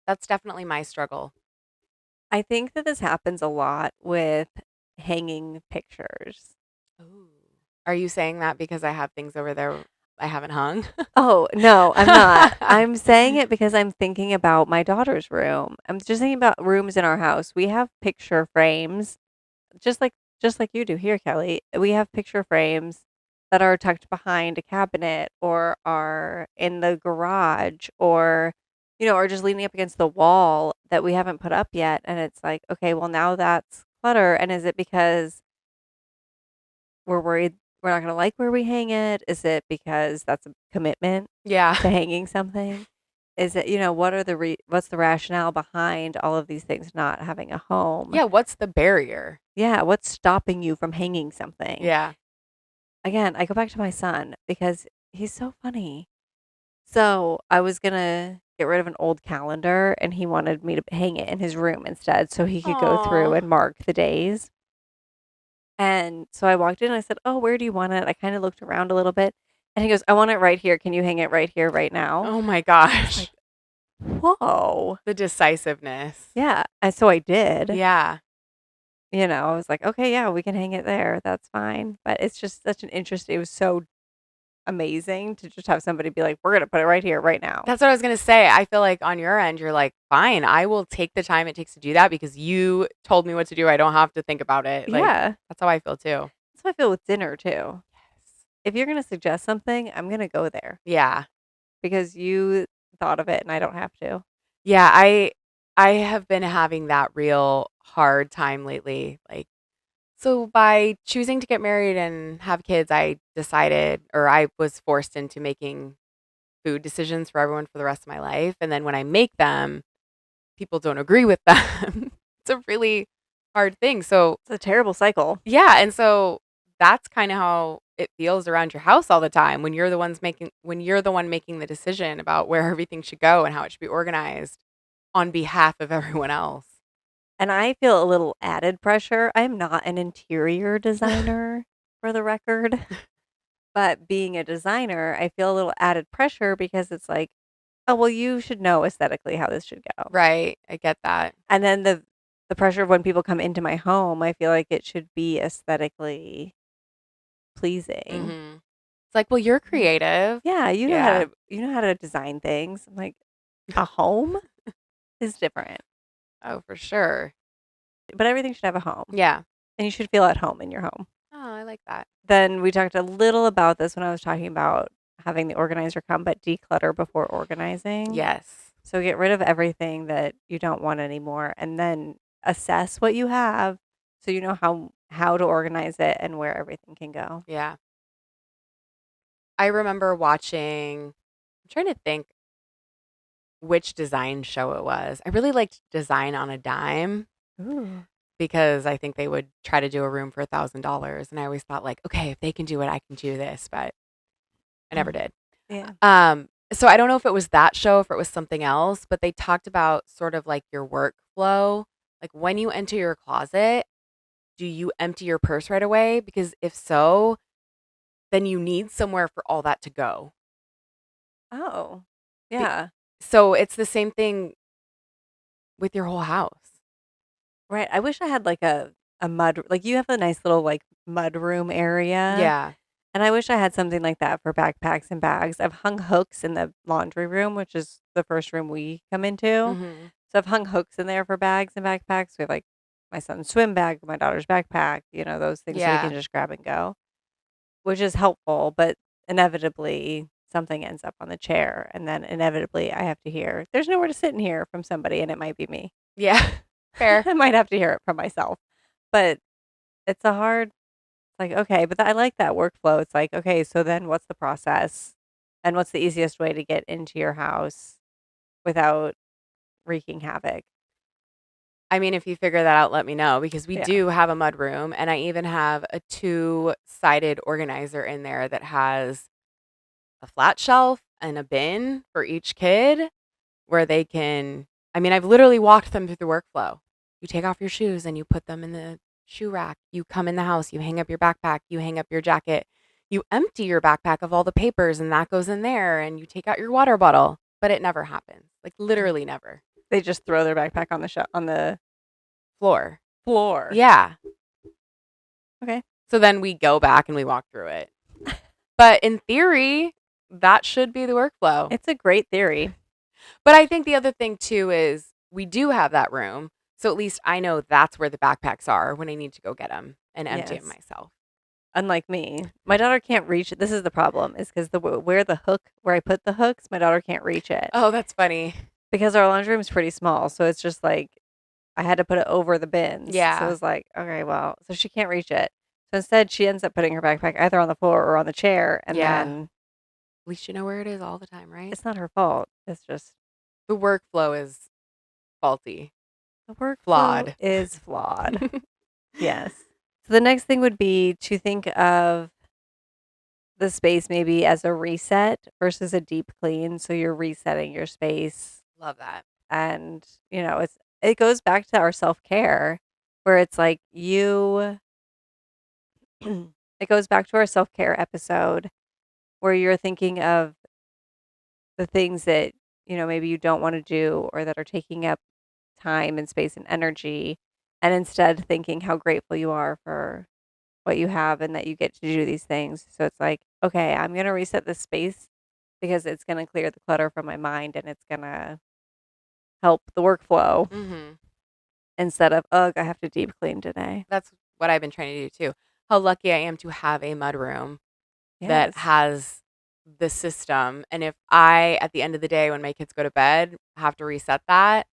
that's definitely my struggle.
I think that this happens a lot with hanging pictures.
Ooh. Are you saying that because I have things over there I haven't hung?
Oh, no, I'm not. I'm saying it because I'm thinking about my daughter's room. I'm just thinking about rooms in our house. We have picture frames, just like you do here, Kelly. We have picture frames that are tucked behind a cabinet or are in the garage or or just leaning up against the wall that we haven't put up yet. And it's like, okay, well now that's clutter. And is it because we're worried we're not gonna like where we hang it? Is it because that's a commitment
Yeah.
to hanging something? is it, what's the rationale behind all of these things not having a home?
Yeah, what's the barrier?
Yeah, what's stopping you from hanging something?
Yeah.
Again, I go back to my son because he's so funny. So I was gonna get rid of an old calendar and he wanted me to hang it in his room instead so he could go through
Aw.
and mark the days. And so I walked in and I said, "Oh, where do you want it?" I kind of looked around a little bit and he goes, "I want it right here. Can you hang it right here, right now?"
Oh my
I was like,
gosh.
"Whoa."
The decisiveness.
Yeah. And so I did.
Yeah.
I was like, "Okay, yeah, we can hang it there. That's fine." But it's just such an it was so amazing to just have somebody be like, "We're gonna put it right here, right now."
That's what I was gonna say. I feel like on your end, you're like, fine, I will take the time it takes to do that because you told me what to do. I don't have to think about it. Like,
Yeah.
that's how I feel too.
That's how I feel with dinner too.
Yes.
If you're gonna suggest something, I'm gonna go there
Yeah.
because you thought of it and I don't have to.
Yeah. I have been having that real hard time lately. Like, so by choosing to get married and have kids, I decided or I was forced into making food decisions for everyone for the rest of my life. And then when I make them, people don't agree with them. It's a really hard thing. So,
It's a terrible cycle.
yeah, and so that's kind of how it feels around your house all the time when you're the one making the decision about where everything should go and how it should be organized on behalf of everyone else.
And I feel a little added pressure. I am not an interior designer for the record, but being a designer, I feel a little added pressure because it's like, "Oh, well, you should know aesthetically how this should go."
Right, I get that.
And then the pressure of when people come into my home, I feel like it should be aesthetically pleasing.
Mhm. It's like, "Well, you're
Like,
creative."
yeah,
Yeah.
you know how to design things. I'm like, a home is different,
Oh, for sure.
but everything should have a home,
Yeah.
and you should feel at home in your home.
Oh, I like that.
Then we talked a little about this when I was talking about having the organizer come, but declutter before organizing.
Yes.
So get rid of everything that you don't want anymore, and then assess what you have so you know how to organize it and where everything can go.
Yeah. I remember watching I'm trying to think which design show it was. I really liked Design on a Dime
Ooh.
because I think they would try to do a room for $1,000, and I always thought like, "Okay, if they can do it, I can do this," but I never did.
Yeah.
So I don't know if it was that show, if it was something else, but they talked about sort of like your workflow. Like when you enter your closet, do you empty your purse right away? Because if so, then you need somewhere for all that to go.
Oh.
Be-
Yeah.
so it's the same thing with your whole house.
Right. I wish I had like a mud like you have a nice little like mud room area.
Yeah.
And I wish I had something like that for backpacks and bags. I've hung hooks in the laundry room, which is the first room we come into.
Mhm.
So I've hung hooks in there for bags and backpacks. We have like my son's swim bag, my daughter's backpack, those things so we can
Yeah.
just grab and go, which is helpful. But inevitably, something ends up on the chair. And then inevitably, I have to hear, there's nowhere to sit in here from somebody, and it might be me.
Yeah. Fair.
I might have to hear it from myself. But it's a hard like, okay, but I like that workflow. It's like, okay, so then what's the process? And what's the easiest way to get into your house without wreaking havoc?
I mean, if you figure that out, let me know because we
Yeah.
do have a mud room and I even have a two-sided organizer in there that has a flat shelf and a bin for each kid where they can I mean, I've literally walked them through the workflow. You take off your shoes and you put them in the shoe rack. You come in the house, you hang up your backpack, you hang up your jacket. You empty your backpack of all the papers and that goes in there and you take out your water bottle, but it never happens. Like
Mm.
literally never.
They just throw their backpack on the
Floor.
floor.
Yeah.
Okay.
So then we go back and we walk through it. But in theory, that should be the workflow.
It's a great theory.
But I think the other thing too is we do have that room. So at least I know that's where the backpacks are when I need to go get them and empty them
Yes.
myself.
Unlike me, my daughter can't reach it. This is the problem, is because where I put the hooks, my daughter can't reach it
Oh, that's funny.
because our laundry room is pretty small. So it's just like I had to put it over the bins. So it
Yeah.
was like, okay, well, so she can't reach it. So instead, she ends up putting her backpack either on the floor or on the chair. And
Yeah.
then
At least you know where it is all the time, right?
it's not her fault. It's just
The workflow is faulty,
The workflow
flawed.
is flawed. Yes. So the next thing would be to think of the space maybe as a reset versus a deep clean. So you're resetting your space
Love that.
and, it goes back to our self-care where it's like it goes back to our self-care episode where you're thinking of the things that, maybe you don't want to do or that are taking up time and space and energy, and instead thinking how grateful you are for what you have and that you get to do these things. So it's like, okay, I'm going to reset this space because it's going to clear the clutter from my mind and it's going to help the workflow
Mhm.
instead of, ugh, I have to deep clean today.
That's what I've been trying to do too. How lucky I am to have a mudroom that
Yes.
has the system, and if I, at the end of the day, when my kids go to bed, have to reset that,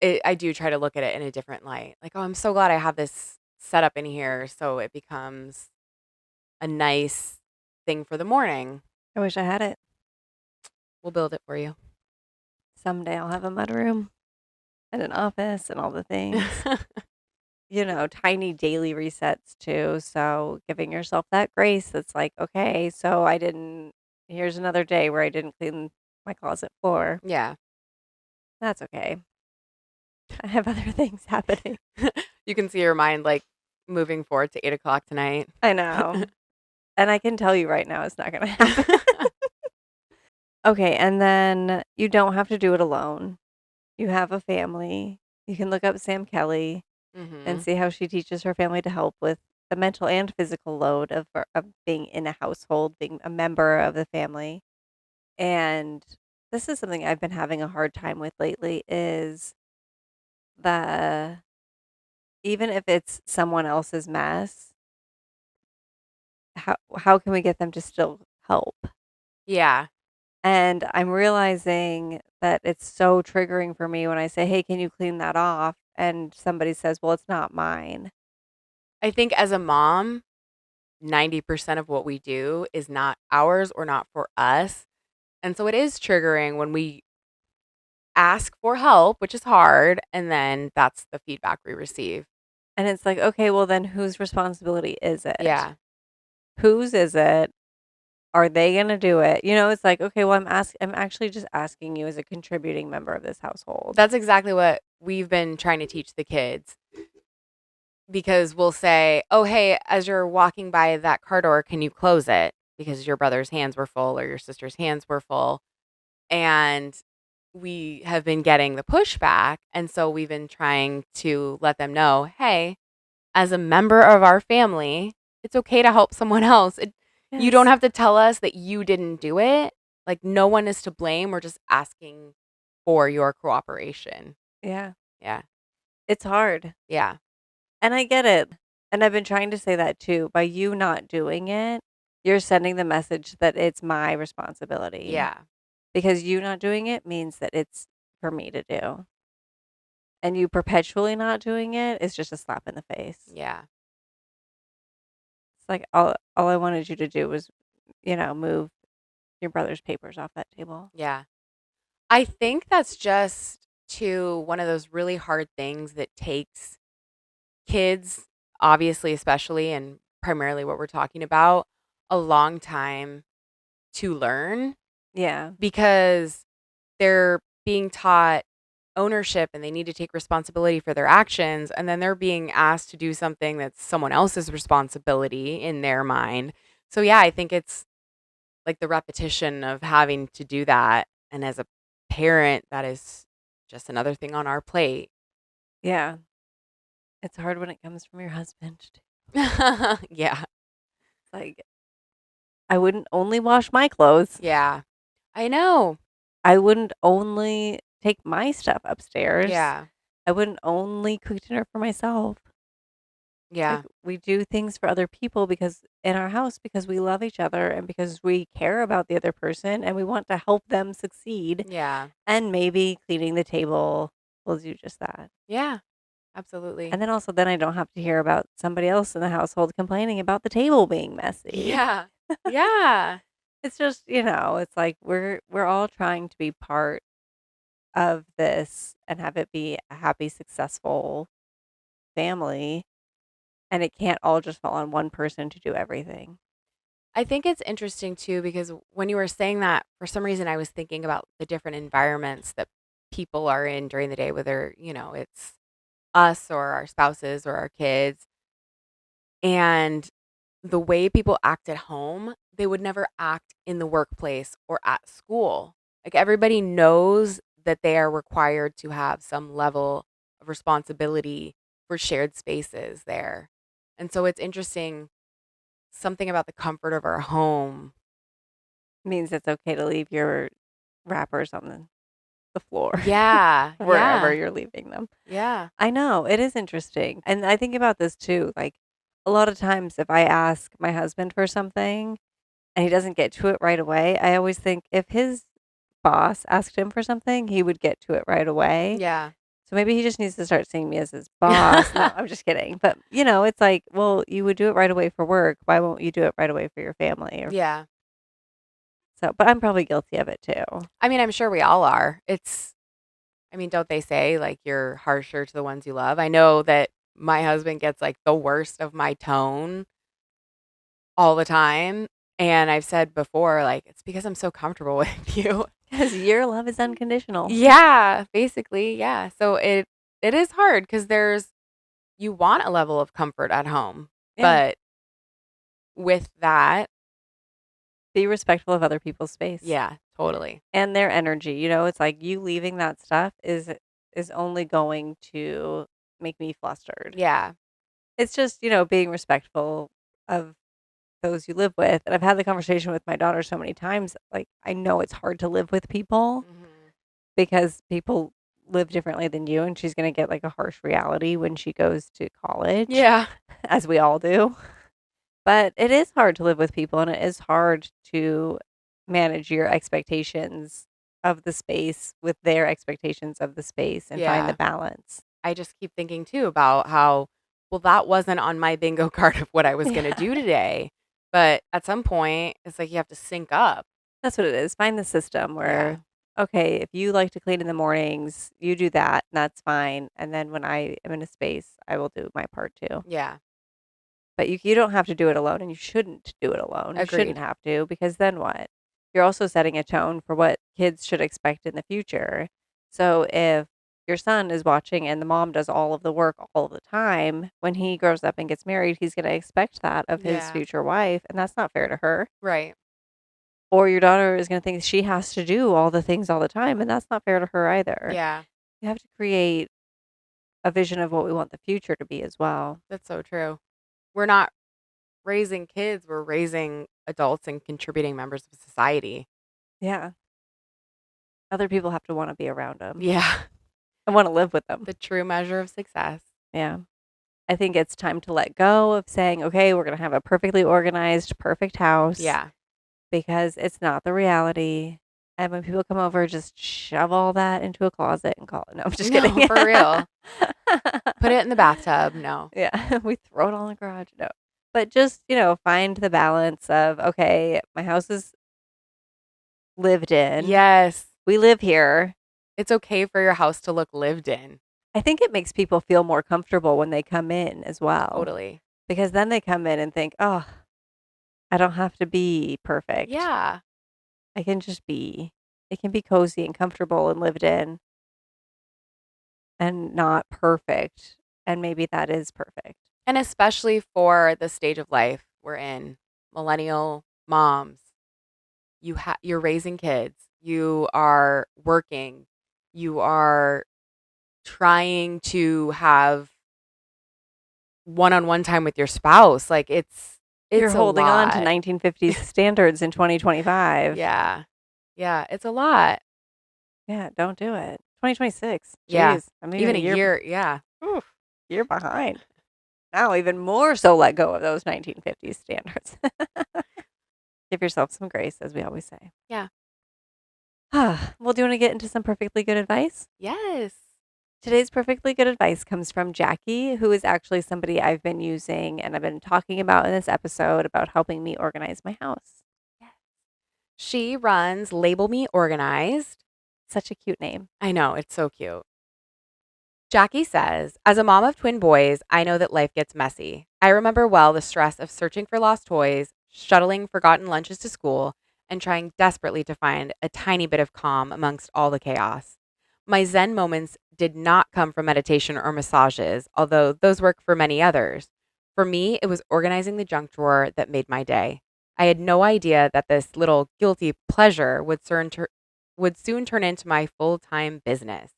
I do try to look at it in a different light. Like, "Oh, I'm so glad I have this set up in here so it becomes a nice thing for the morning."
I wish I had it.
We'll build it for you.
Someday I'll have a mudroom and an office and all the things. Tiny daily resets too. So giving yourself that grace that's like, okay, so here's another day where I didn't clean my closet floor.
Yeah.
That's okay. I have other things happening.
You can see your mind, like, moving forward to 8 o'clock tonight.
I know. And I can tell you right now it's not going to happen. Okay. And then you don't have to do it alone. You have a family. You can look up Sam Kelly and
Mhm.
see how she teaches her family to help with the mental and physical load of being in a household, being a member of the family. And this is something I've been having a hard time with lately is the even if it's someone else's mess, how can we get them to still help?
Yeah.
And I'm realizing that it's so triggering for me when I say, "Hey, can you clean that off?" And somebody says, "Well, it's not mine."
I think as a mom, 90% of what we do is not ours or not for us. And so it is triggering when we ask for help, which is hard, and then that's the feedback we receive.
And it's like, "Okay, well then whose responsibility is it?
Yeah.
Whose is it? Are they going to do it?" It's like, "Okay, well I'm actually just asking you as a contributing member of this household."
That's exactly what we've been trying to teach the kids because we'll say, "Oh, hey, as you're walking by that car door, can you close it?" Because your brother's hands were full or your sister's hands were full. And we have been getting the pushback. And so we've been trying to let them know, hey, as a member of our family, it's okay to help someone else. You don't
Yes.
have to tell us that you didn't do it. Like, no one is to blame. We're just asking for your cooperation.
Yeah.
Yeah.
It's hard.
Yeah.
And I get it. And I've been trying to say that too. By you not doing it, you're sending the message that it's my responsibility.
Yeah.
Because you not doing it means that it's for me to do. And you perpetually not doing it is just a slap in the face.
Yeah.
It's like all I wanted you to do was, move your brother's papers off that table.
Yeah. I think that's just one of those really hard things that takes kids, obviously, especially, and primarily what we're talking about, a long time to learn
Yeah.
because they're being taught ownership and they need to take responsibility for their actions. And then they're being asked to do something that's someone else's responsibility in their mind. So, yeah, I think it's like the repetition of having to do that. And as a parent, that is just another thing on our plate.
Yeah. It's hard when it comes from your husband too.
Yeah.
It's like I wouldn't only wash my clothes.
Yeah. I know.
I wouldn't only take my stuff upstairs.
Yeah.
I wouldn't only cook dinner for myself. Like
Yeah.
we do things for other people because in our house because we love each other and because we care about the other person and we want to help them succeed.
Yeah.
And maybe cleaning the table will do just that.
Yeah. Absolutely.
And then also then I don't have to hear about somebody else in the household complaining about the table being messy.
Yeah. Yeah.
It's just, it's like we're all trying to be part. of this and have it be a happy, successful family, and it can't all just fall on one person to do everything.
I think it's interesting too because when you were saying that, for some reason, I was thinking about the different environments that people are in during the day, whether, it's us or our spouses or our kids. And the way people act at home, they would never act in the workplace or at school. Like everybody knows that they are required to have some level of responsibility for shared spaces there. And so it's interesting, something about the comfort of our home.
Means it's okay to leave your wrappers on the floor
Yeah,
wherever
yeah,
you're leaving them.
yeah,
I know, it is interesting, and I think about this too, like, a lot of times if I ask my husband for something and he doesn't get to it right away, I always think if his boss asked him for something, he would get to it right away.
yeah.
So maybe he just needs to start seeing me as his boss. No, I'm just kidding. But, it's like, well, you would do it right away for work. Why won't you do it right away for your family? Or
Yeah.
so, but I'm probably guilty of it too.
I mean, I'm sure we all are. I mean, don't they say like you're harsher to the ones you love? I know that my husband gets like the worst of my tone all the time. And I've said before, like, it's because I'm so comfortable with you.
Because your love is unconditional.
Yeah, basically. Yeah. So it is hard because you want a level of comfort at home.
Yeah.
But with that,
Be respectful of other people's space
yeah, totally.
and their energy. It's like you leaving that stuff is only going to make me flustered.
Yeah.
It's just, being respectful of those you live with. And I've had the conversation with my daughter so many times. Like, I know it's hard to live with people
Hmm.
because people live differently than you. And she's going to get like a harsh reality when she goes to college,
Yeah.
as we all do. But it is hard to live with people and it is hard to manage your expectations of the space with their expectations of the space and find the
Yeah.
balance.
I just keep thinking too about how, well, that wasn't on my bingo card of what I was going to
Yeah.
do today. But at some point, it's like you have to sync up.
That's what it is. Find the system
Yeah.
where, okay, if you like to clean in the mornings, you do that, and that's fine. And then when I am in a space, I will do my part too.
Yeah.
But you don't have to do it alone, and you shouldn't do it alone. You shouldn't
Agreed.
have to, because then what? You're also setting a tone for what kids should expect in the future. So if your son is watching and the mom does all of the work all of the time, when he grows up and gets married, he's going to expect that of his
Yeah.
future wife, and that's not fair to her.
Right.
Or your daughter is gonna think she has to do all the things all the time, and that's not fair to her either.
Yeah.
You have to create a vision of what we want the future to be as well.
That's so true. We're not raising kids, we're raising adults and contributing members of society.
Yeah. Other people have to wanna be around them
Yeah.
and wanna live with them.
The true measure of success.
Yeah. I think it's time to let go of saying, "Okay, we're gonna have a perfectly organized, perfect house,"
Yeah.
because it's not the reality. And when people come over, just shove all that into a closet and call it. No, I'm just
No,
kidding.
for real. Put it in the bathtub. No.
Yeah, we throw it all in the garage. No. But just, find the balance of, okay, my house is lived in.
Yes.
We live here.
It's okay for your house to look lived in.
I think it makes people feel more comfortable when they come in as well.
Totally.
Because then they come in and think, oh, I don't have to be perfect.
Yeah.
I can just be. It can be cozy and comfortable and lived in and not perfect. And maybe that is perfect.
And especially for the stage of life we're in, millennial moms, you're raising kids, you are working, you are trying to have one-on-one time with your spouse. Like
You're
it's a
holding on to
lot.
1950s standards in 2025.
Yeah. Yeah, it's a lot.
Yeah, don't do it. 2026.
Yeah.
Jeez, I'm even
Even
a
a
year
year, yeah.
oof, year behind. Now even more so let go of those 1950s standards. Give yourself some grace, as we always say.
Yeah.
Well, do you want to get into some perfectly good advice?
Yes.
Today's perfectly good advice comes from Jackie, who is actually somebody I've been using and I've been talking about in this episode about helping me organize my house.
Yes. She runs Label Me Organized.
Such a cute name.
I know, it's so cute. Jackie says, as a mom of twin boys, I know that life gets messy. I remember well the stress of searching for lost toys, shuttling forgotten lunches to school, and trying desperately to find a tiny bit of calm amongst all the chaos. My Zen moments did not come from meditation or massages, although those work for many others. For me, it was organizing the junk drawer that made my day. I had no idea that this little guilty pleasure would soon turn into my full time business.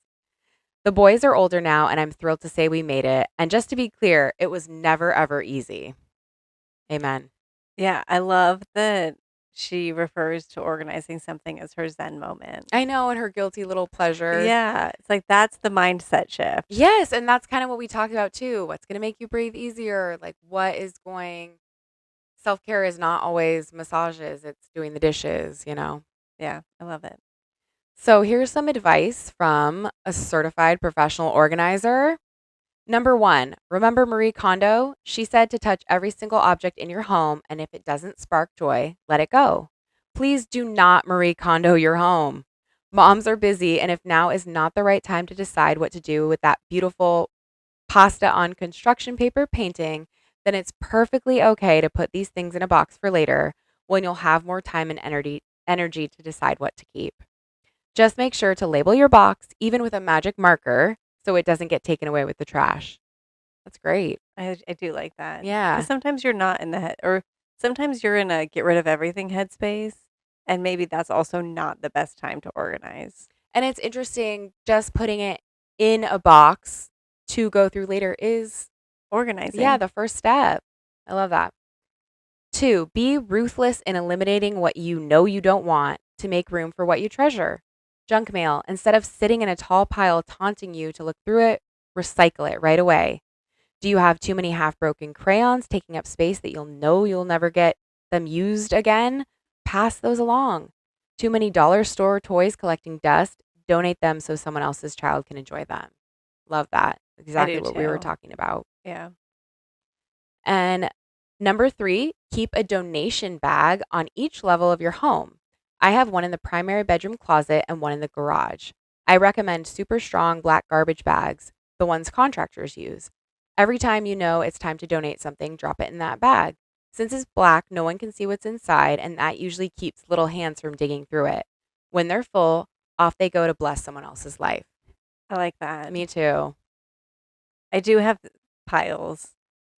The boys are older now, and I'm thrilled to say we made it. And just to be clear, it was never, ever easy. Amen.
Yeah, I love that she refers to organizing something as her Zen moment.
I know, and her guilty little pleasure.
Yeah, it's like that's the mindset shift.
Yes, and that's kind of what we talked about too. What's going to make you breathe easier? Like, what is going. Self care is not always massages, it's doing the dishes.
Yeah, I love it.
So, here's some advice from a certified professional organizer. Number one, remember Marie Kondo? She said to touch every single object in your home, and if it doesn't spark joy, let it go. Please do not Marie Kondo your home. Moms are busy, and if now is not the right time to decide what to do with that beautiful pasta on construction paper painting, then it's perfectly okay to put these things in a box for later when you'll have more time and energy to decide what to keep. Just make sure to label your box, even with a magic marker, so it doesn't get taken away with the trash. That's great.
I do like that because
Yeah.
sometimes you're not in the head, or sometimes you're in a get rid of everything headspace, and maybe that's also not the best time to organize.
And it's interesting, just putting it in a box to go through later is, yeah,
Organizing.
the first step. I love that. Two, be ruthless in eliminating what you know you don't want to make room for what you treasure. Junk mail, instead of sitting in a tall pile taunting you to look through it, recycle it right away. Do you have too many half broken crayons taking up space that you'll know you'll never get them used again? Pass those along. Too many dollar store toys collecting dust? Donate them so someone else's child can enjoy them. Love that.
I
Exactly
do
what we were
too.
talking about.
Yeah.
And number three, keep a donation bag on each level of your home. I have one in the primary bedroom closet and one in the garage. I recommend super strong black garbage bags, the ones contractors use. Every time you know it's time to donate something, drop it in that bag. Since it's black, no one can see what's inside, and that usually keeps little hands from digging through it. When they're full, off they go to bless someone else's life.
I like that.
Me too.
I do have piles.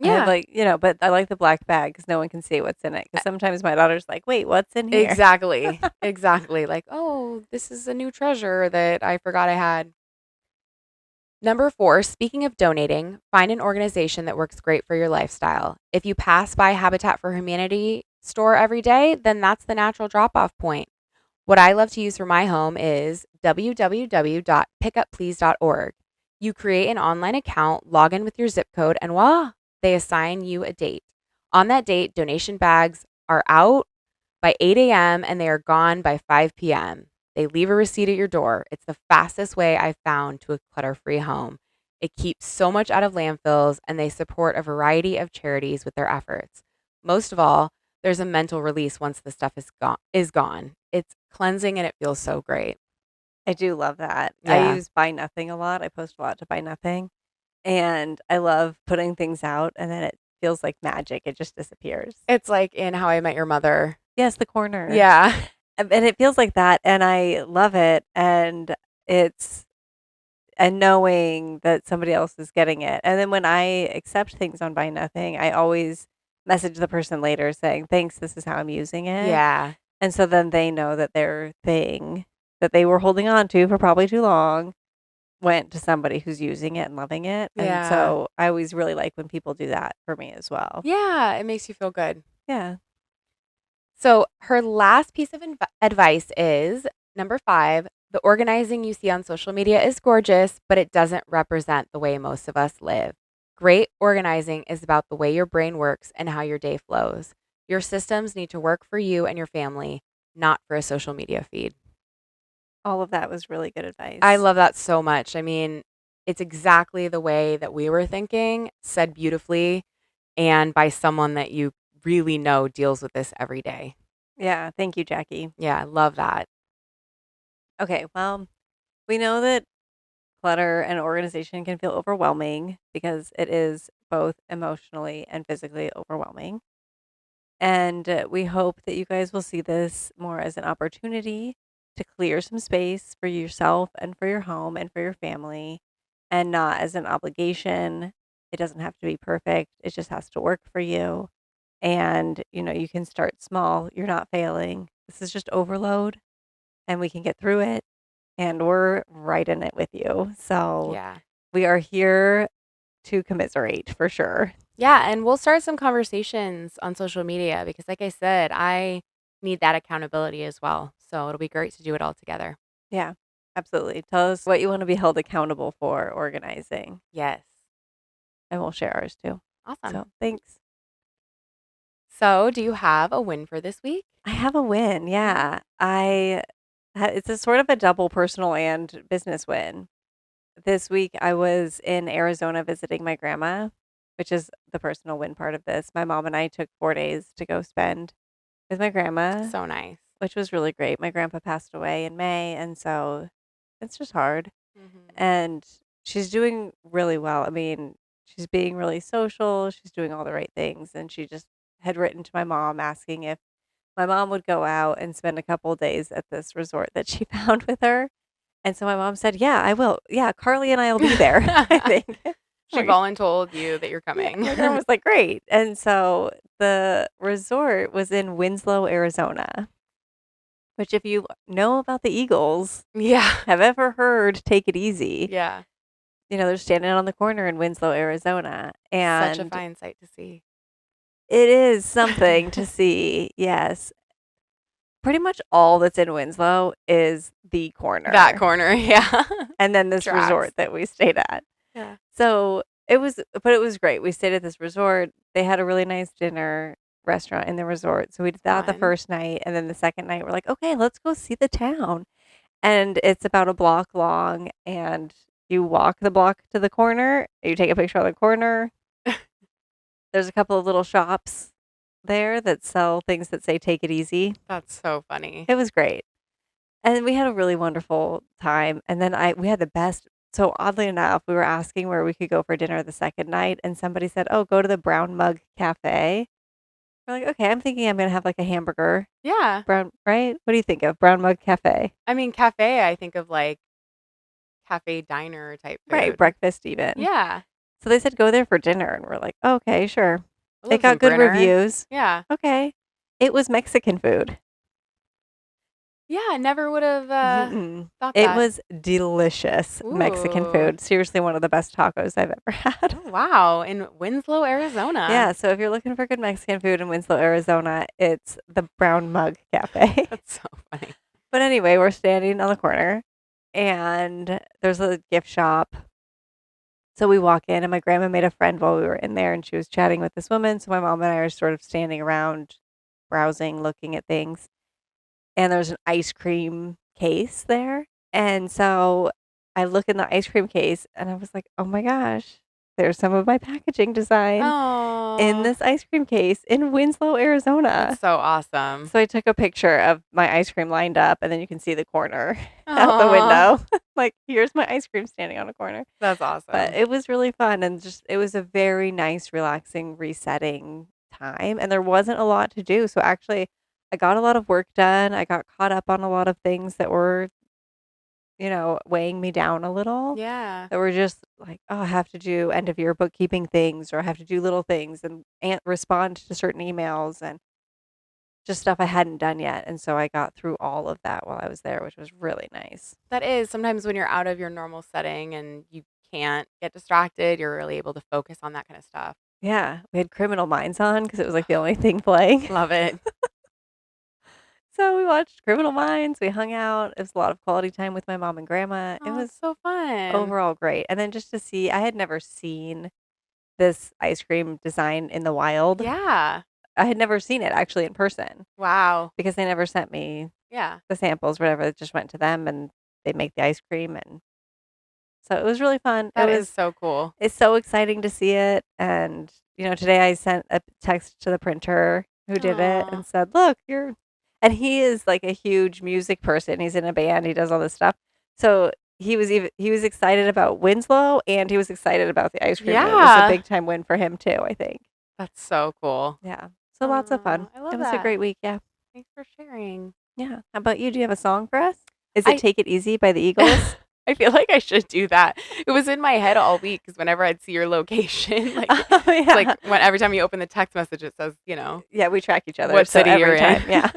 I have
Yeah,
but I like the black bag because no one can see what's in it. Because sometimes my daughter's like, "Wait, what's in here?"
exactly. Exactly. Like, oh, this is a new treasure that I forgot I had. Number four, speaking of donating, find an organization that works great for your lifestyle. If you pass by Habitat for Humanity store every day, then that's the natural drop off point. What I love to use for my home is www.pickupplease.org. You create an online account, log in with your zip code, and voila, they assign you a date. On that date, donation bags are out by 8 a.m. and they are gone by 5 p.m. They leave a receipt at your door. It's the fastest way I've found to a clutter free home. It keeps so much out of landfills and they support a variety of charities with their efforts. Most of all, there's a mental release once the stuff is gone. It's cleansing and it feels so great.
I do love that. I
Yeah.
use Buy Nothing a lot. I post a lot to Buy Nothing, and I love putting things out, and then it feels like magic. It just disappears.
It's like in How I Met Your Mother.
Yes, the corner.
Yeah.
And it feels like that, and I love it, and it's and knowing that somebody else is getting it. And then when I accept things on Buy Nothing, I always message the person later saying, "Thanks, this is how I'm using it."
Yeah.
And so then they know that their thing that they were holding on to for probably too long went to somebody who's using it and loving it. And
Yeah.
so I always really like when people do that for me as well.
Yeah. It makes you feel good.
Yeah.
So her last piece of advice is number five, the organizing you see on social media is gorgeous, but it doesn't represent the way most of us live. Great organizing is about the way your brain works and how your day flows. Your systems need to work for you and your family, not for a social media feed.
All of that was really good
I
advice.
love that so much. I mean, it's exactly the way that we were thinking, said beautifully, and by someone that you really know deals with this every day.
Yeah. Thank you, Jackie.
Yeah, I love that.
Okay. Well, We know that clutter and organization can feel overwhelming because it is both emotionally and physically overwhelming. And we hope that you guys will see this more as an opportunity to clear some space for yourself and for your home and for your family, and not as an obligation. It doesn't have to be perfect, it just has to work for you. And, you can start small. You're not failing. This is just overload, and we can get through it. And we're right in it with you. So
Yeah.
we are here to commiserate for sure.
Yeah, and we'll start some conversations on social media because like I said, I need that accountability as well. So it'll be great to do it all together.
Yeah, absolutely. Tell us what you want to be held accountable for organizing,
Yes.
and we'll share ours too.
Awesome.
So thanks.
So, do you have a win for this week?
I have a win. Yeah. It's a sort of a double personal and business win. This week I was in Arizona visiting my grandma, which is the personal win part of this. My mom and I took 4 days to go spend with my grandma,
So nice.
which was really great. My grandpa passed away in May, and so it's just hard.
Mhm.
And she's doing really well. I mean, she's being really social, she's doing all the right things, and she just had written to my mom asking if my mom would go out and spend a couple days at this resort that she found with her. And so my mom said, "Yeah, I will. Yeah, Carly and I will be there." I think.
She
My
voluntold you that you're
Yeah,
coming.
my grandma was like, "Great." And so the resort was in Winslow, Arizona, which if you know about the Eagles,
Yeah.
have ever heard Take It Easy,
Yeah.
they're standing on the corner in Winslow, Arizona,
Such a
and
fine sight to see.
it is something to see. Yes. Pretty much all that's in Winslow is the
That
corner
corner, yeah.
and then this
Tracks.
resort that we stayed at.
Yeah.
So, it was great. We stayed at this resort. They had a really nice dinner restaurant in the resort. So we did that the
Fun.
first night, and then the second night we're like, "Okay, let's go see the town." And it's about a block long, and you walk the block to the corner, you take a picture on the corner. There's a couple of little shops there that sell things that say "Take it easy."
That's so funny.
It was great. And we had a really wonderful time, and then I we had the best so oddly enough, we were asking where we could go for dinner the second night, and somebody said, "Oh, go to the Brown Mug Cafe." We're like, "Okay, I'm thinking I'm gonna have, like, a hamburger."
Yeah.
Brown right? What do you think of Brown Mug Cafe?
I mean, cafe, I think of like cafe diner type
Right,
food.
breakfast even.
Yeah.
So they said, "Go there for dinner," and we're like, "Okay, sure."
I
It
love
got
some
good
Brinner.
reviews.
Yeah.
Okay. It was Mexican food.
Yeah, I never would have
Mm-mm.
thought
It
that.
was delicious Mexican
Ooh.
food. Seriously, one of the best tacos I've ever had.
Oh, wow. In Winslow, Arizona.
Yeah, so if you're looking for good Mexican food in Winslow, Arizona, it's the Brown Mug Cafe.
That's so funny.
But anyway, we're standing on the corner and there's a gift shop. So we walk in and my grandma made a friend while we were in there and she was chatting with this woman. So my mom and I are sort of standing around browsing, looking at things. And there's an ice cream case there. And so I look in the ice cream case and I was like, "Oh my gosh, there's some of my packaging design in
Oh,
this ice cream case in Winslow, Arizona."
that's so awesome.
So I took a picture of my ice cream lined up, and then you can see the corner out the
Oh,
window. Like, here's my ice cream standing on a corner.
that's
But
awesome.
it was really fun and just it was a very nice, relaxing, resetting time, and there wasn't a lot to do. So actually, I got a lot of work done. I got caught up on a lot of things that were, weighing me down a little.
Yeah.
That were just like, "Oh, I have to do end of year bookkeeping things, or I have to do little things and respond to certain emails and just stuff I hadn't done yet." And so I got through all of that while I was there, which was really nice.
That is sometimes when you're out of your normal setting and you can't get distracted, you're really able to focus on that kind of stuff.
Yeah, we had Criminal Minds on because it was like the only thing playing.
Love it.
So we watched Criminal Minds. We hung out. It was a lot of quality time with my mom and grandma. It
Oh,
was
it's so fun.
overall great. And then just to see, I had never seen this ice cream design in the wild.
Yeah.
I had never seen it actually in person
Wow.
because they never sent me
Yeah.
the samples, whatever. It just went to them and they make the ice cream. And so it was really fun.
That is so cool.
It's so exciting to see it. And, today I sent a text to the printer who did it
Oh,
and said, "Look, and he is like a huge music person. He's in a band, he does all this stuff. So he was excited about Winslow, and he was excited about the ice cream, and it was a
Yeah.
big time win for him too, I think.
That's so cool.
Yeah. So lots of fun.
I
It
love
was a
that.
great week, yeah.
Thanks for sharing.
Yeah. How about you? Do you have a song for us? Is it
I
"Take It Easy" by the Eagles?
I feel like I should do that. It was in my head all week because whenever I'd see your location, like
Oh,
it's like
yeah.
when every time you open the text message, it says,
Yeah, we track each other,
what
so
city you're
every
in.
time, yeah.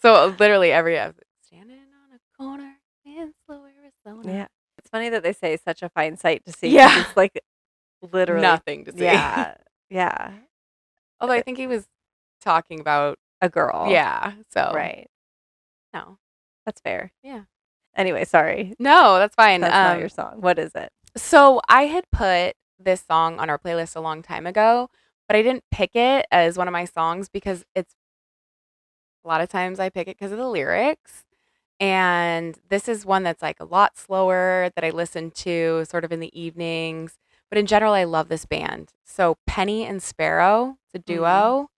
So literally every standing on a corner in slow
Yeah.
Arizona.
It's funny that they say such a fine sight to see because
Yeah.
it's, like, literally
Nothing to see.
yeah. Yeah.
Although I think he was talking about,
A girl.
yeah. So
Right.
no.
That's fair.
Yeah.
Anyway, sorry.
No, that's fine.
That's not your song. What is it?
So I had put this song on our playlist a long time ago, but I didn't pick it as one of my songs because it's a lot of times I pick it because of the lyrics. And this is one that's like a lot slower that I listen to sort of in the evenings. But in general, I love this band. So Penny and Sparrow, it's a
Mm.
duo,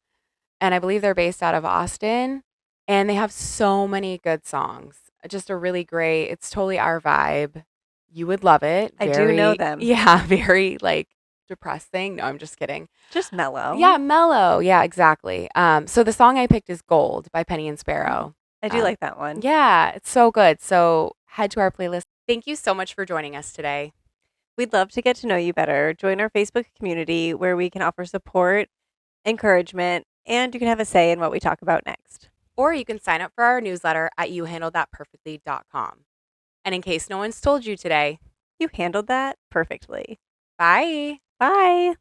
and I believe they're based out of Austin. And they have so many good songs. Just a really great, it's totally our vibe. You would love it.
I do know
Very,
them.
yeah, very like depressing. No, I'm just kidding.
Just
Yeah,
mellow.
mellow. Yeah, exactly. So the song I picked is Gold by Penny and
Oh,
Sparrow.
I do
Um,
like that one.
yeah, it's so good. So head to our playlist. Thank you so much for joining us today.
We'd love to get to know you better. Join our Facebook community where we can offer support, encouragement, and you can have a say in what we talk about next.
Or you can sign up for our newsletter at youhandledthatperfectly.com. And in case no one's told you today,
You handled that perfectly.
bye.
Bye.